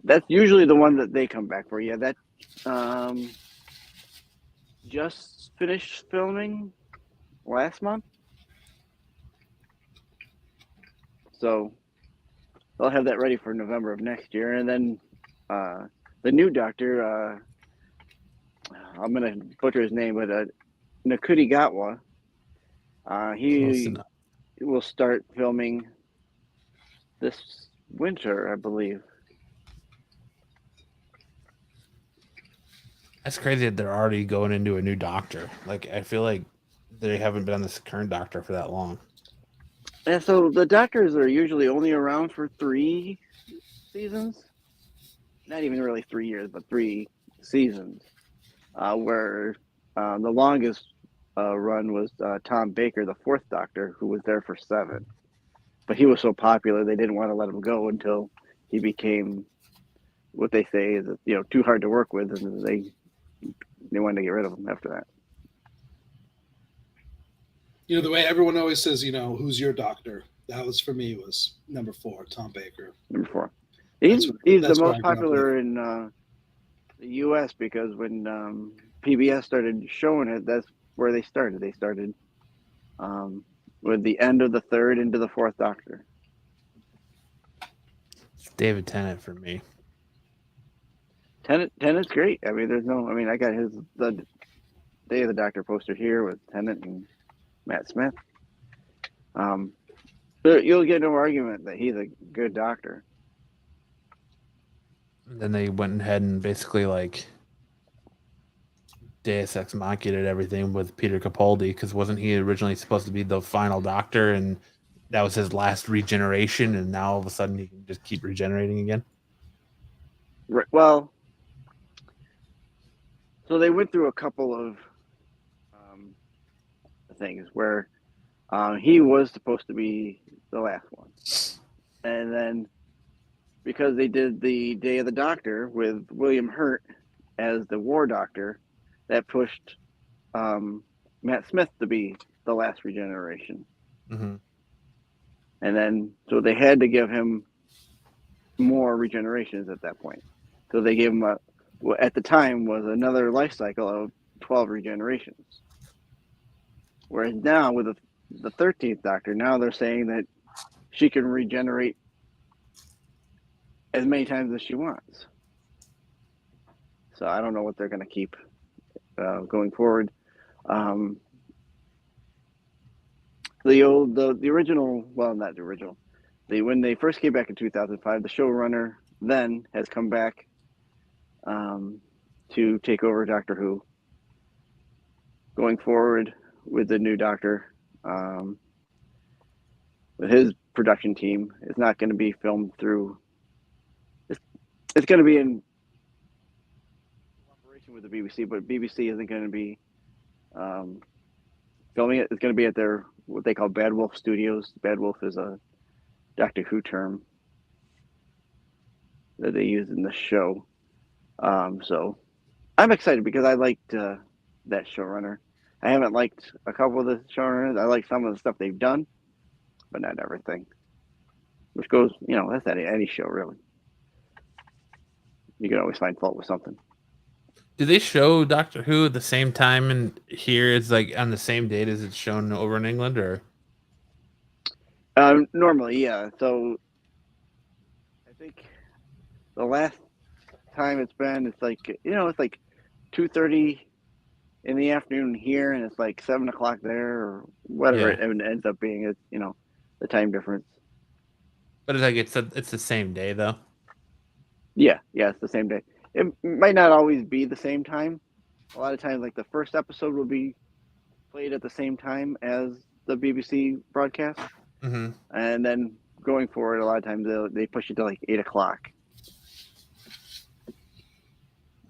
That's usually the one that they come back for. Yeah, that just finished filming last month. So they'll have that ready for November of next year. And then the new Doctor, I'm going to butcher his name, but Nakuti Gatwa, he will start filming this winter, I believe. That's crazy that they're already going into a new Doctor. Like, I feel like they haven't been on this current Doctor for that long. And so the Doctors are usually only around for 3 seasons. Not even really 3 years, but 3 seasons. Where the longest run was Tom Baker, the 4th Doctor, who was there for 7. But he was so popular, they didn't want to let him go until he became what they say is, too hard to work with, and they wanted to get rid of him after that. You know, the way everyone always says, who's your doctor? That was, for me, was number 4, Tom Baker. Number 4. He's the what I most grew up popular in the U.S. because when PBS started showing it, that's where they started. They started with the end of the 3rd into the 4th Doctor. David Tennant for me. Tennant's great. I mean, I got the Day of the Doctor poster here with Tennant and Matt Smith. You'll get no argument that he's a good Doctor. And then they went ahead and basically Deus Ex Machina everything with Peter Capaldi, because wasn't he originally supposed to be the final Doctor, and that was his last regeneration, and now all of a sudden he can just keep regenerating again? Right. Well, so they went through a couple of things where he was supposed to be the last one, and then because they did the Day of the Doctor with William Hurt as the War Doctor, that pushed Matt Smith to be the last regeneration. Mm-hmm. And then, so they had to give him more regenerations at that point. So they gave him at the time was another life cycle of 12 regenerations. Whereas now with the 13th Doctor, now they're saying that she can regenerate as many times as she wants. So I don't know what they're going to keep going forward. The original, well, not the original. When they first came back in 2005, the showrunner then has come back to take over Doctor Who. Going forward with the new Doctor, with his production team, it's not going to be filmed through. It's going to be in cooperation with the BBC, but BBC isn't going to be filming it. It's going to be at their what they call Bad Wolf Studios. Bad Wolf is a Doctor Who term that they use in the show. So I'm excited because I liked that showrunner. I haven't liked a couple of the showrunners. I like some of the stuff they've done, but not everything. Which goes, that's any show really. You can always find fault with something. Do they show Doctor Who at the same time and here it's like on the same date as it's shown over in England, or? Normally, yeah. So I think the last time it's been, it's like 2:30 in the afternoon here, and it's like 7 o'clock there, or whatever it ends up being. It's the time difference. But it's the same day though. Yeah, it's the same day. It might not always be the same time. A lot of times, like the first episode will be played at the same time as the BBC broadcast, and then going forward, a lot of times they push it to like 8 o'clock.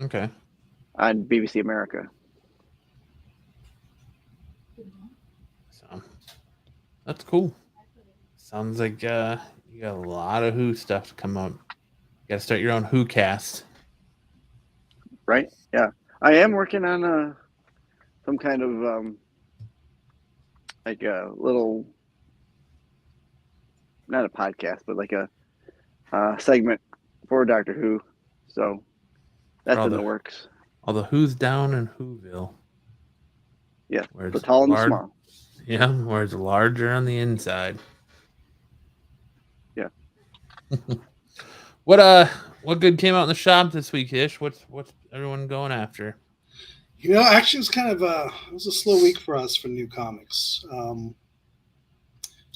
Okay. On BBC America. So that's cool. Sounds like you got a lot of Who stuff to come up. You got to start your own Who cast. Right? Yeah. I am working on some kind of like a little, not a podcast, but like a segment for Doctor Who. So that's in the works. All the Who's down in Whoville. Yeah, the tall and the small. Yeah, where it's larger on the inside. Yeah. What good came out in the shop this week, Ish? What's everyone going after? Actually, it was kind of it was a slow week for us for new comics.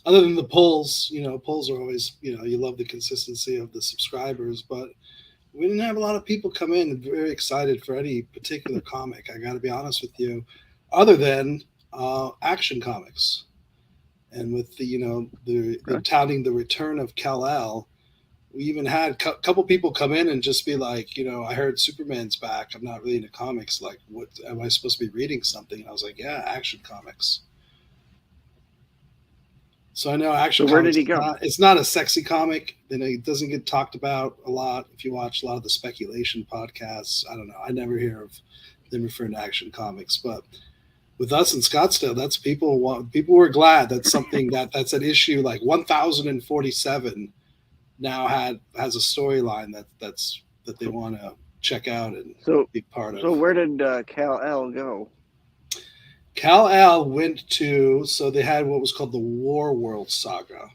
Other than the polls, polls are always, you love the consistency of the subscribers, but we didn't have a lot of people come in very excited for any particular comic. I got to be honest with you, other than Action Comics, and with the touting the return of Kal-El. We even had a couple people come in and just be like, I heard Superman's back. I'm not really into comics. Like, what am I supposed to be reading something? And I was like, yeah, Action Comics. So I know Action Comics. Where did he go? It's not a sexy comic. It doesn't get talked about a lot. If you watch a lot of the speculation podcasts, I don't know. I never hear of them referring to Action Comics. But with us in Scottsdale, that's people were glad that something that's an issue like 1047 now has a storyline that they want to check out and be part of. So where did Kal-El go? Kal-El went to, so they had what was called the War World Saga.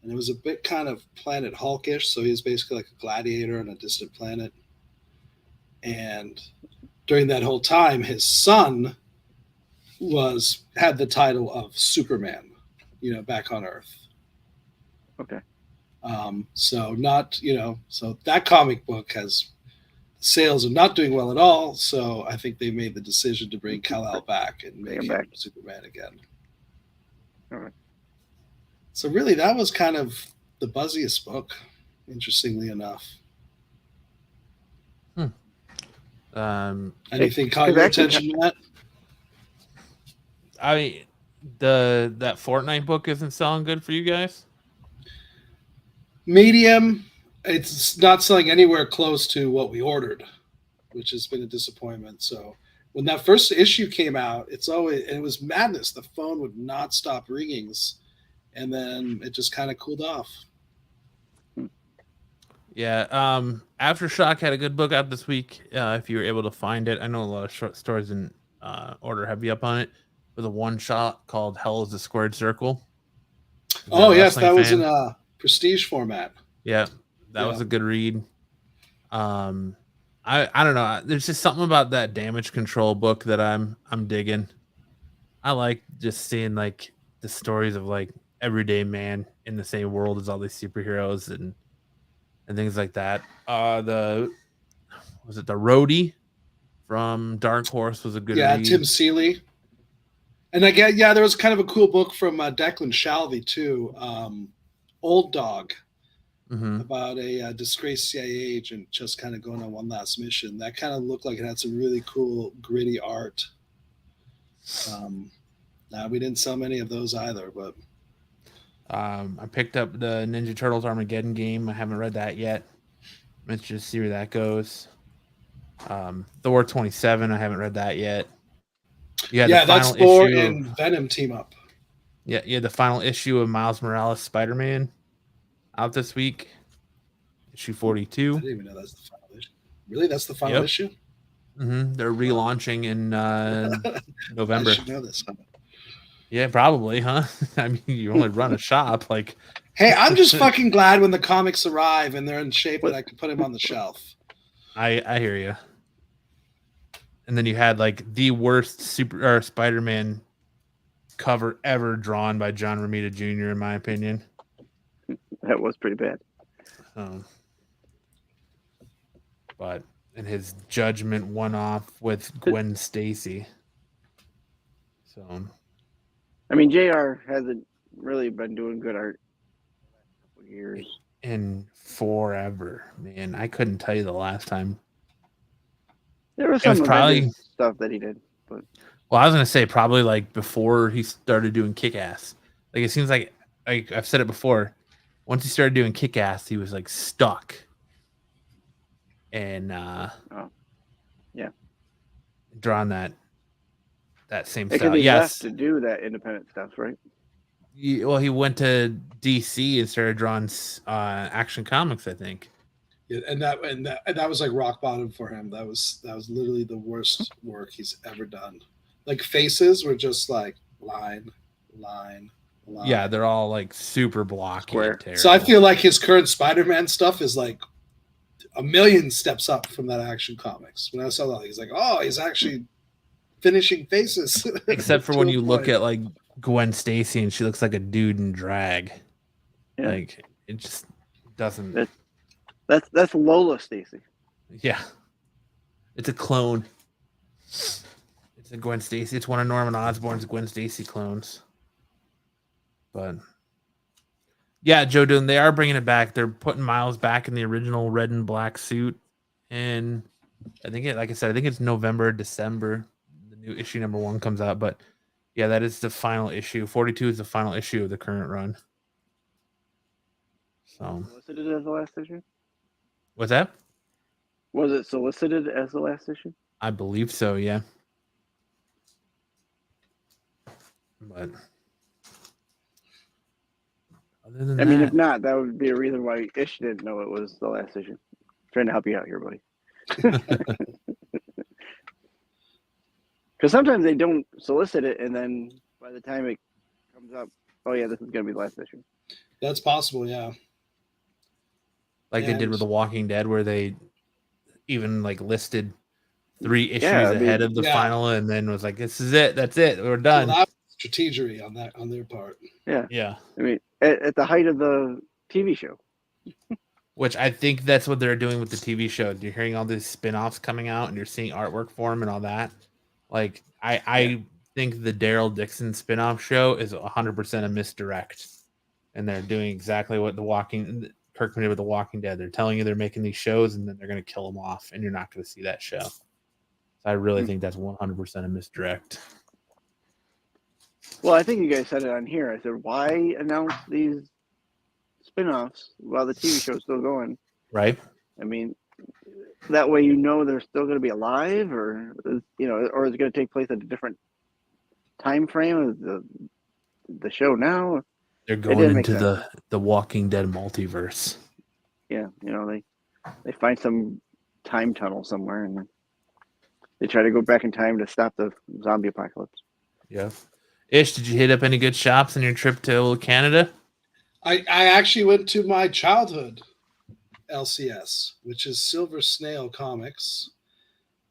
And it was a bit kind of Planet Hulkish, so he was basically like a gladiator on a distant planet. And during that whole time, his son had the title of Superman, back on Earth. Okay. So that comic book has sales are not doing well at all. So I think they made the decision to bring Kal-El back and make him Superman again. All right. So really, that was kind of the buzziest book, interestingly enough. Anything caught your attention, Matt? That Fortnite book isn't selling good for you guys? Medium. It's not selling anywhere close to what we ordered, which has been a disappointment. So when that first issue came out, it was madness. The phone would not stop ringing, and then it just kind of cooled off. Yeah. Aftershock had a good book out this week. If you were able to find it, I know a lot of short stories in order have you up on it. With a one shot called "Hell Is a Squared Circle." If you're Oh a yes, wrestling that was in fan, a prestige format. yeah, that was a good read. I don't know. There's just something about that damage control book that I'm digging. I like just seeing like the stories of like everyday man in the same world as all these superheroes and things like that. The was it the Roadie from Dark Horse was a good Yeah, read. Tim Seeley. And I get, yeah, there was kind of a cool book from Declan Shalvey too, Old Dog, about a disgraced CIA agent just kind of going on one last mission. That kind of looked like it had some really cool, gritty art. We didn't sell many of those either, but I picked up the Ninja Turtles Armageddon game. I haven't read that yet. Let's just see where that goes. Thor 27. I haven't read that yet. Yeah, that's Thor and Venom team up. Yeah, the final issue of Miles Morales Spider-Man out this week. Issue 42. I didn't even know that's the final issue. Really, that's the final issue? They're relaunching in November. I should know this. Yeah, probably, huh? I mean, you only run a shop, like. Hey, I'm just fucking glad when the comics arrive and they're in shape that I can put them on the shelf. I hear you. And then you had like the worst Spider-Man cover ever drawn by John Romita Jr. in my opinion. That was pretty bad. But in his Judgment one-off with Gwen Stacy. So, I mean, JR hasn't really been doing good art for years. In forever, man. I couldn't tell you the last time. There was some probably stuff that he did, but well, I was gonna say probably like before he started doing Kick-Ass. Like it seems like I've said it before. Once he started doing Kick-Ass, he was like stuck. And drawing that same style. He left to do that independent stuff, right? He went to DC and started drawing Action Comics, I think. Yeah, and that was like rock bottom for him. That was literally the worst work he's ever done. Like faces were just like line. Yeah, they're all like super blocky. So I feel like his current Spider-Man stuff is like a million steps up from that Action Comics. When I saw that, he's like, oh, he's actually finishing faces. Except for when you look at like Gwen Stacy and she looks like a dude in drag. Yeah. Like it just doesn't. That's Lola Stacy. Yeah, it's a clone. It's a Gwen Stacy. It's one of Norman Osborn's Gwen Stacy clones. But yeah, Joe Doon, they are bringing it back. They're putting Miles back in the original red and black suit, and I think like I said, I think it's November, December. The new issue number 1 comes out, but yeah, that is the final issue. 42 is the final issue of the current run. So solicited as the last issue. What's that? Was it solicited as the last issue? I believe so, yeah. But other than I mean, if not, that would be a reason why Ish didn't know it was the last issue. I'm trying to help you out here, buddy. Because sometimes they don't solicit it, and then by the time it comes up, oh yeah, this is going to be the last issue. That's possible, yeah. Like they did with The Walking Dead, where they even like listed 3 issues ahead of the final, and then was like, "This is it. That's it. We're done." Well, that was strategery on their part. Yeah. I mean, at the height of the TV show, which I think that's what they're doing with the TV show. You're hearing all these spin-offs coming out, and you're seeing artwork for them and all that. Like I think the Daryl Dixon spin-off show is 100% a misdirect, and they're doing exactly what Kirkman did with The Walking Dead. They're telling you they're making these shows, and then they're going to kill them off, and you're not going to see that show. So I really think that's 100% a misdirect. Well, I think you guys said it on here. I said, why announce these spin-offs while the TV show's still going? Right. I mean, that way they're still going to be alive, or or is it going to take place at a different time frame of the show now? They're going into the Walking Dead multiverse. Yeah, they find some time tunnel somewhere, and they try to go back in time to stop the zombie apocalypse. Yeah. Ish, did you hit up any good shops on your trip to Canada? I actually went to my childhood LCS, which is Silver Snail Comics.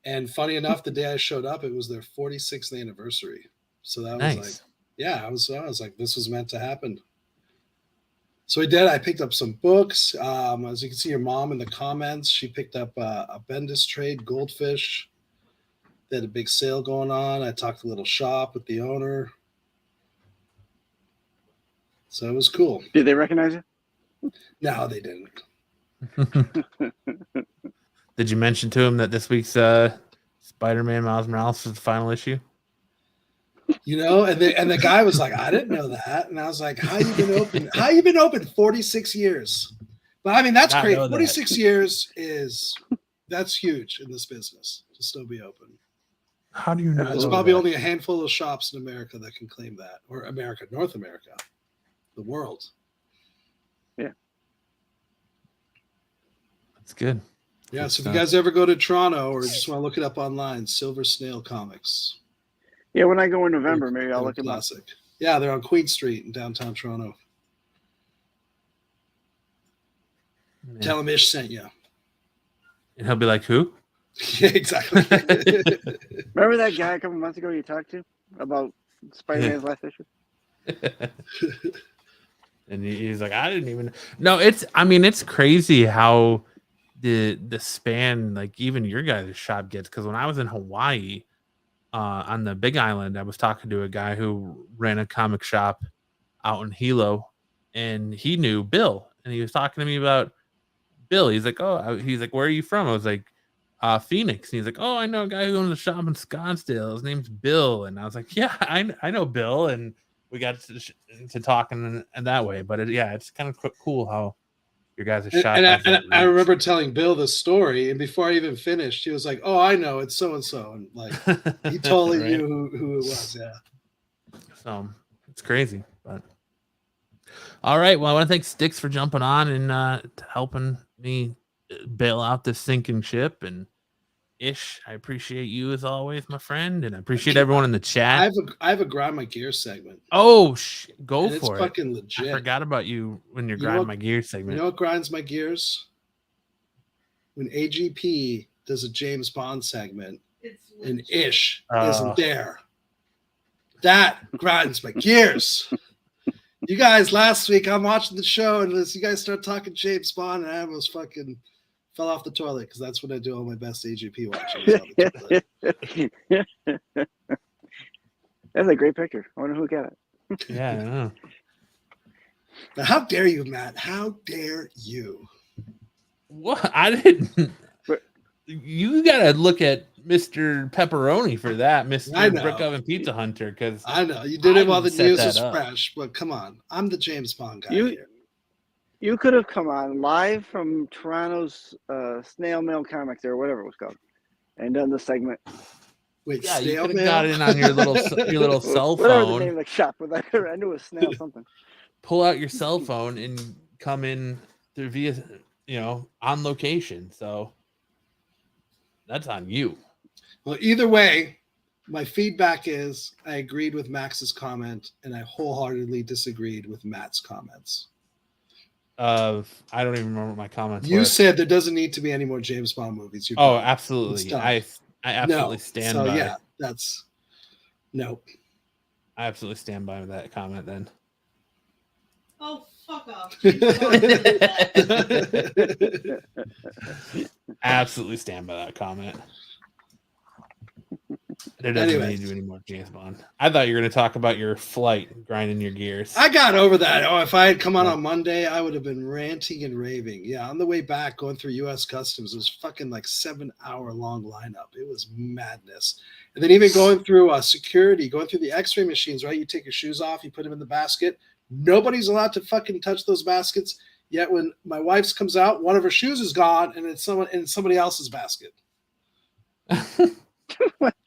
And funny enough, the day I showed up, it was their 46th anniversary. So that was Nice. I was like, this was meant to happen. So I did. I picked up some books. As you can see, your mom in the comments, she picked up a Bendis trade, Goldfish. They had a big sale going on. I talked a little shop with the owner. So it was cool. Did they recognize you? No, they didn't. Did you mention to him that this week's Spider-Man Miles Morales is the final issue? And the guy was like, I didn't know that. And I was like, how you been open? How you been open 46 years? But I mean, that's great. 46 years that's huge in this business to still be open. How do you know? There's probably only a handful of shops in America that can claim that, or North America, the world. Yeah. That's good. Yeah, so if you guys ever go to Toronto or just want to look it up online, Silver Snail Comics. Yeah, when I go in November, maybe I'll look them up. Yeah, they're on Queen Street in downtown Toronto. Man. Tell him Ish sent you. And he'll be like, who? Yeah, exactly. Remember that guy a couple months ago you talked to about Spider-Man's last issue? And he's like, I didn't even. No, it's crazy how the span, like even your guys' shop gets. Because when I was in Hawaii, on the Big Island, I was talking to a guy who ran a comic shop out in Hilo, and he knew Bill, and he was talking to me about Bill. He's like, where are you from? I was like, Phoenix. And he's like, oh, I know a guy who owns a shop in Scottsdale. His name's Bill. And I was like, yeah, I know Bill. And we got to talking and that way. But it's kind of cool how your guys' shop. And I remember telling Bill this story, and before I even finished, he was like, "Oh, I know, it's so and so," and like he totally right? knew who it was. Yeah. So it's crazy, but all right. Well, I want to thank Sticks for jumping on and helping me bail out this sinking ship. And Ish, I appreciate you as always, my friend, and I appreciate everyone in the chat. I have a grind my gear segment. Oh, go and for it's fucking legit. I forgot about you when you're grinding my gear segment. You know what grinds my gears? When AGP does a James Bond segment and Ish isn't there. That grinds my gears. You guys, last week I'm watching the show and you guys start talking James Bond and I almost fucking fell off the toilet because that's when I do all my best AGP watching. That's a great picture. I wonder who got it. Yeah, I know. Now, how dare you, Matt? How dare you? What? I didn't. You got to look at Mr. Pepperoni for that, Mr. Brick Oven Pizza Hunter, because I know you did it while the news was fresh. But come on, I'm the James Bond guy here. You could have come on live from Toronto's Snail Mail Comics or whatever it was called, and done the segment. Wait, yeah, Snail you could Mail? have got in on your little cell phone. Whatever the name of the shop was, I knew it was Snail something. Pull out your cell phone and come in through via, on location. So that's on you. Well, either way, my feedback is I agreed with Max's comment, and I wholeheartedly disagreed with Matt's comments. I don't even remember what my comments were. You said there doesn't need to be any more James Bond movies. Absolutely. I absolutely stand by. Yeah, that's nope. I absolutely stand by that comment then. Oh, fuck off. Absolutely stand by that comment. There doesn't need to be any more James Bond. I thought you were going to talk about your flight, grinding your gears. I got over that. Oh, if I had come on Monday, I would have been ranting and raving. Yeah, on the way back, going through U.S. Customs, it was fucking like 7-hour-long lineup. It was madness. And then even going through security, going through the X-ray machines, right? You take your shoes off, you put them in the basket. Nobody's allowed to fucking touch those baskets. Yet when my wife's comes out, one of her shoes is gone, and it's somebody else's basket.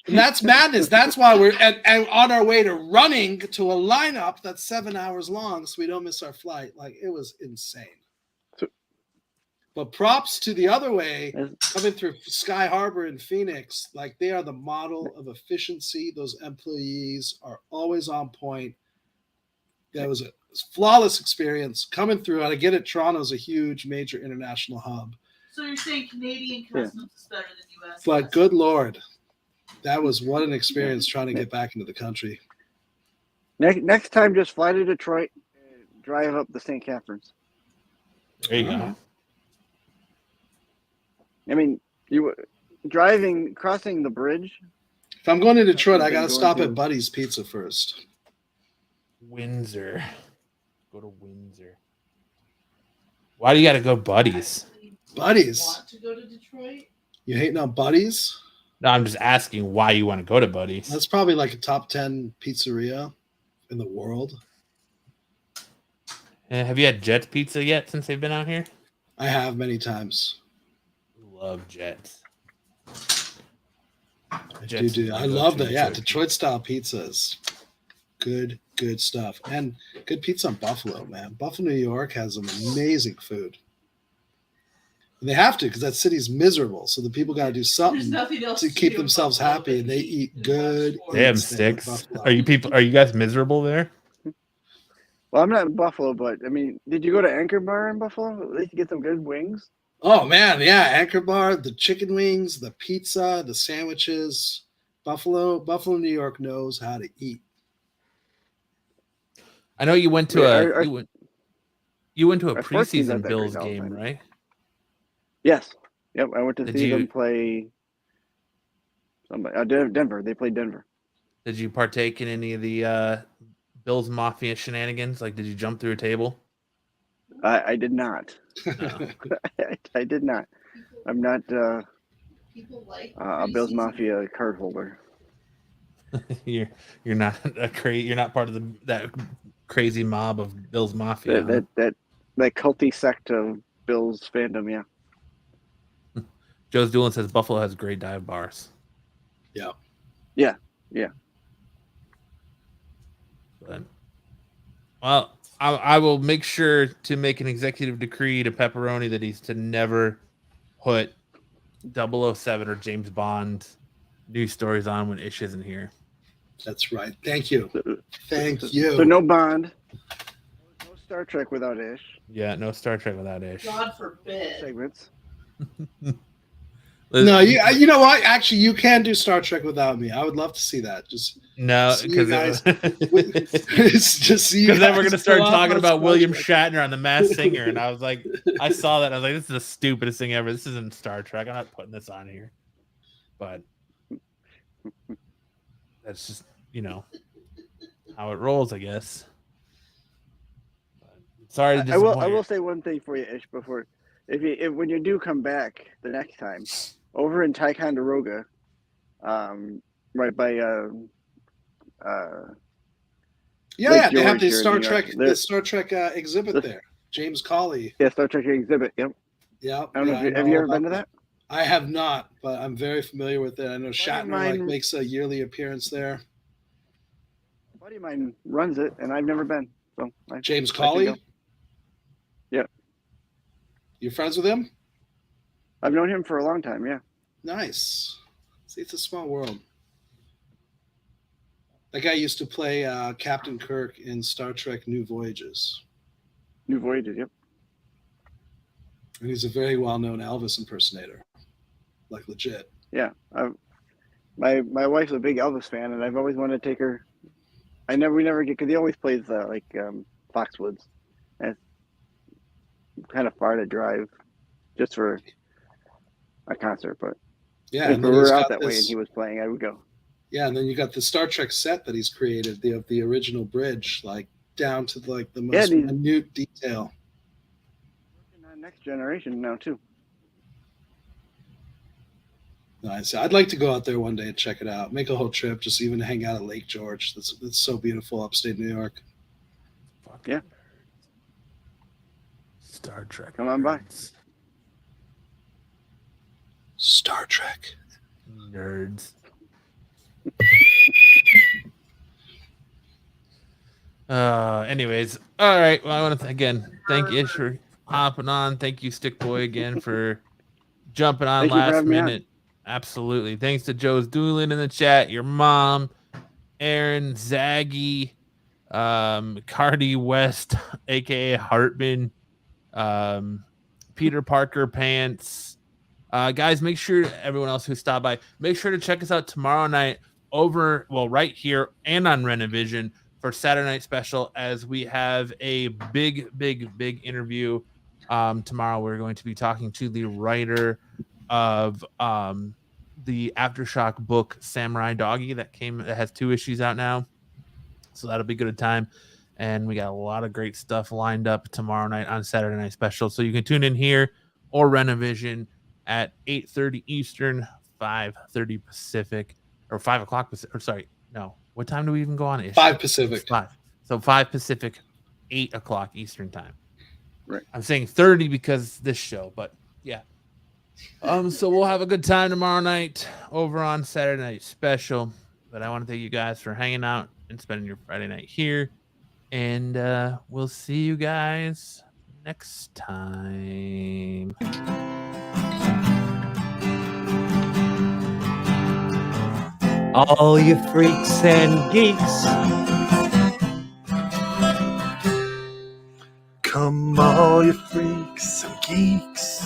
And that's madness. That's why we're and on our way to running to a lineup that's 7 hours long, so we don't miss our flight. Like, it was insane. But props to the other way, That's- coming through Sky Harbor in Phoenix, like they are the model of efficiency. Those employees are always on point. That was a flawless experience coming through. And I get it, Toronto's a huge, major international hub. So you're saying Canadian customs is better than U.S. But customs? good Lord, that was what an experience trying to get back into the country. Next time, just fly to Detroit, drive up the St. Catharines. There you go. I mean, crossing the bridge. If I'm going to Detroit, I I've been got to going stop to- at Buddy's Pizza first. Windsor. Go to Windsor. Why do you got to go Buddies? Buddies? Want to go to Detroit? You hating on Buddy's? No, I'm just asking why you want to go to Buddies. That's probably like a top 10 pizzeria in the world. Have you had Jets Pizza yet since they've been out here? I have many times. Love Jets. I love that. Yeah, Detroit style pizzas. Good stuff. And good pizza in Buffalo, man. Buffalo, New York has some amazing food. And they have to because that city's miserable. So the people got to do There's something nothing else to keep do in themselves Buffalo happy, and they than eat and good. watch Damn eats there in sticks. Buffalo. Are you guys miserable there? Well, I'm not in Buffalo, but I mean, did you go to Anchor Bar in Buffalo? At least get some good wings. Oh man, yeah, Anchor Bar, the chicken wings, the pizza, the sandwiches. Buffalo, New York knows how to eat. I know you went to you went to a our sports team's not preseason that Bills great all the game, time. right? Yes. Yep. I went to Did see you- them play. Somebody, Denver. They played Denver. Did you partake in any of the Bills Mafia shenanigans? Like, did you jump through a table? I did not. No. I did not. I'm not People like a Bills preseason. Mafia card holder. you're not you're not part of that crazy mob of Bills Mafia. That culty sect of Bills fandom. Yeah. Joe's Doolin says Buffalo has great dive bars. Yeah. But, well, I will make sure to make an executive decree to Pepperoni that he's to never put 007 or James Bond news stories on when Ish isn't here. That's right. Thank you. Thank So you. no Bond. No Star Trek without Ish. Yeah, no Star Trek without Ish. God forbid. Segments. No, you know what? Actually, you can do Star Trek without me. I would love to see that. Just No, see you guys- because it's just see you then we're guys gonna start go off talking on about Star William Trek. Shatner on The Masked Singer, and I was like, I saw that, and I was like, this is the stupidest thing ever. This isn't Star Trek. I'm not putting this on here. But that's just how it rolls, I guess. But, sorry to I will. disappoint I you. will say one thing for you, Ish. Before, when you do come back the next time, over in Ticonderoga, right by Yeah, Lake they have George the here in Star New York. Trek, There- the Star Trek exhibit there. James Cawley. yeah, Star Trek exhibit. Yep. Yeah. I don't know. yeah, Have you know ever been to about that? I have not, but I'm very familiar with it. I know of Shatner mine- makes a yearly appearance there. A buddy of mine runs it, and I've never been. So James I should Cawley. go. Yeah. You friends with him? I've known him for a long time. Yeah. Nice. See, it's a small world. That guy used to play Captain Kirk in Star Trek New Voyages. New Voyages. Yep. And he's a very well-known Elvis impersonator. Like legit. Yeah. My wife's a big Elvis fan, and I've always wanted to take her. We never get because he always plays Foxwoods, and it's kind of far to drive just for a concert. But Yeah, if and we then he's were out got that way and this, he was playing, I would go. yeah, and then you got the Star Trek set that he's created, the original bridge, like down to like the most these- minute detail. Working on Next Generation now too. Nice. I'd like to go out there one day and check it out. Make a whole trip, just even hang out at Lake George. That's so beautiful, upstate New York. Fuck. Yeah. Star Trek. Come on by. nerds. Star Trek. Nerds. Anyways, all right. Well, I want to again thank Ish for hopping on. Thank you, Stick Boy, again for jumping on Thank you for last having me on. minute. Absolutely. Thanks to Joe's Doolin in the chat, your mom, Aaron, Zaggy, Cardi West, aka Hartman, Peter Parker Pants. Guys, make sure everyone else who stopped by, make sure to check us out tomorrow night right here and on Renovision for Saturday Night Special, as we have a big interview. Tomorrow we're going to be talking to the writer of the Aftershock book Samurai Doggy that has 2 issues out now, so that'll be good time. And we got a lot of great stuff lined up tomorrow night on Saturday Night Special, so you can tune in here or Renovision at 8:30 Eastern, 5:30 Pacific, or 5 o'clock Pacific. Or sorry, no, what time do we even go on? 5 Pacific. 5. So 5 Pacific, 8 o'clock Eastern time. Right. I'm saying 30 because this show, but yeah. So we'll have a good time tomorrow night over on Saturday Night Special. But I want to thank you guys for hanging out and spending your Friday night here. And we'll see you guys next time. All you freaks and geeks, Come all you freaks and geeks.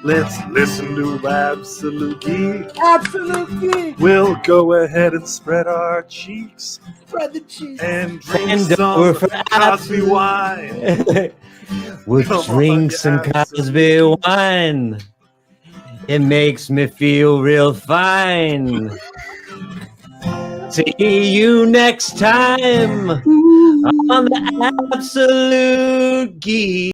Let's listen to Absolute Geek. Absolute Geek, We'll go ahead and spread our cheeks spread the cheese, and drink And some we're for Cosby Absolute- wine. we'll Come on, drink you some Absolute Cosby wine. It makes me feel real fine. See you next time on the Absolute Geek.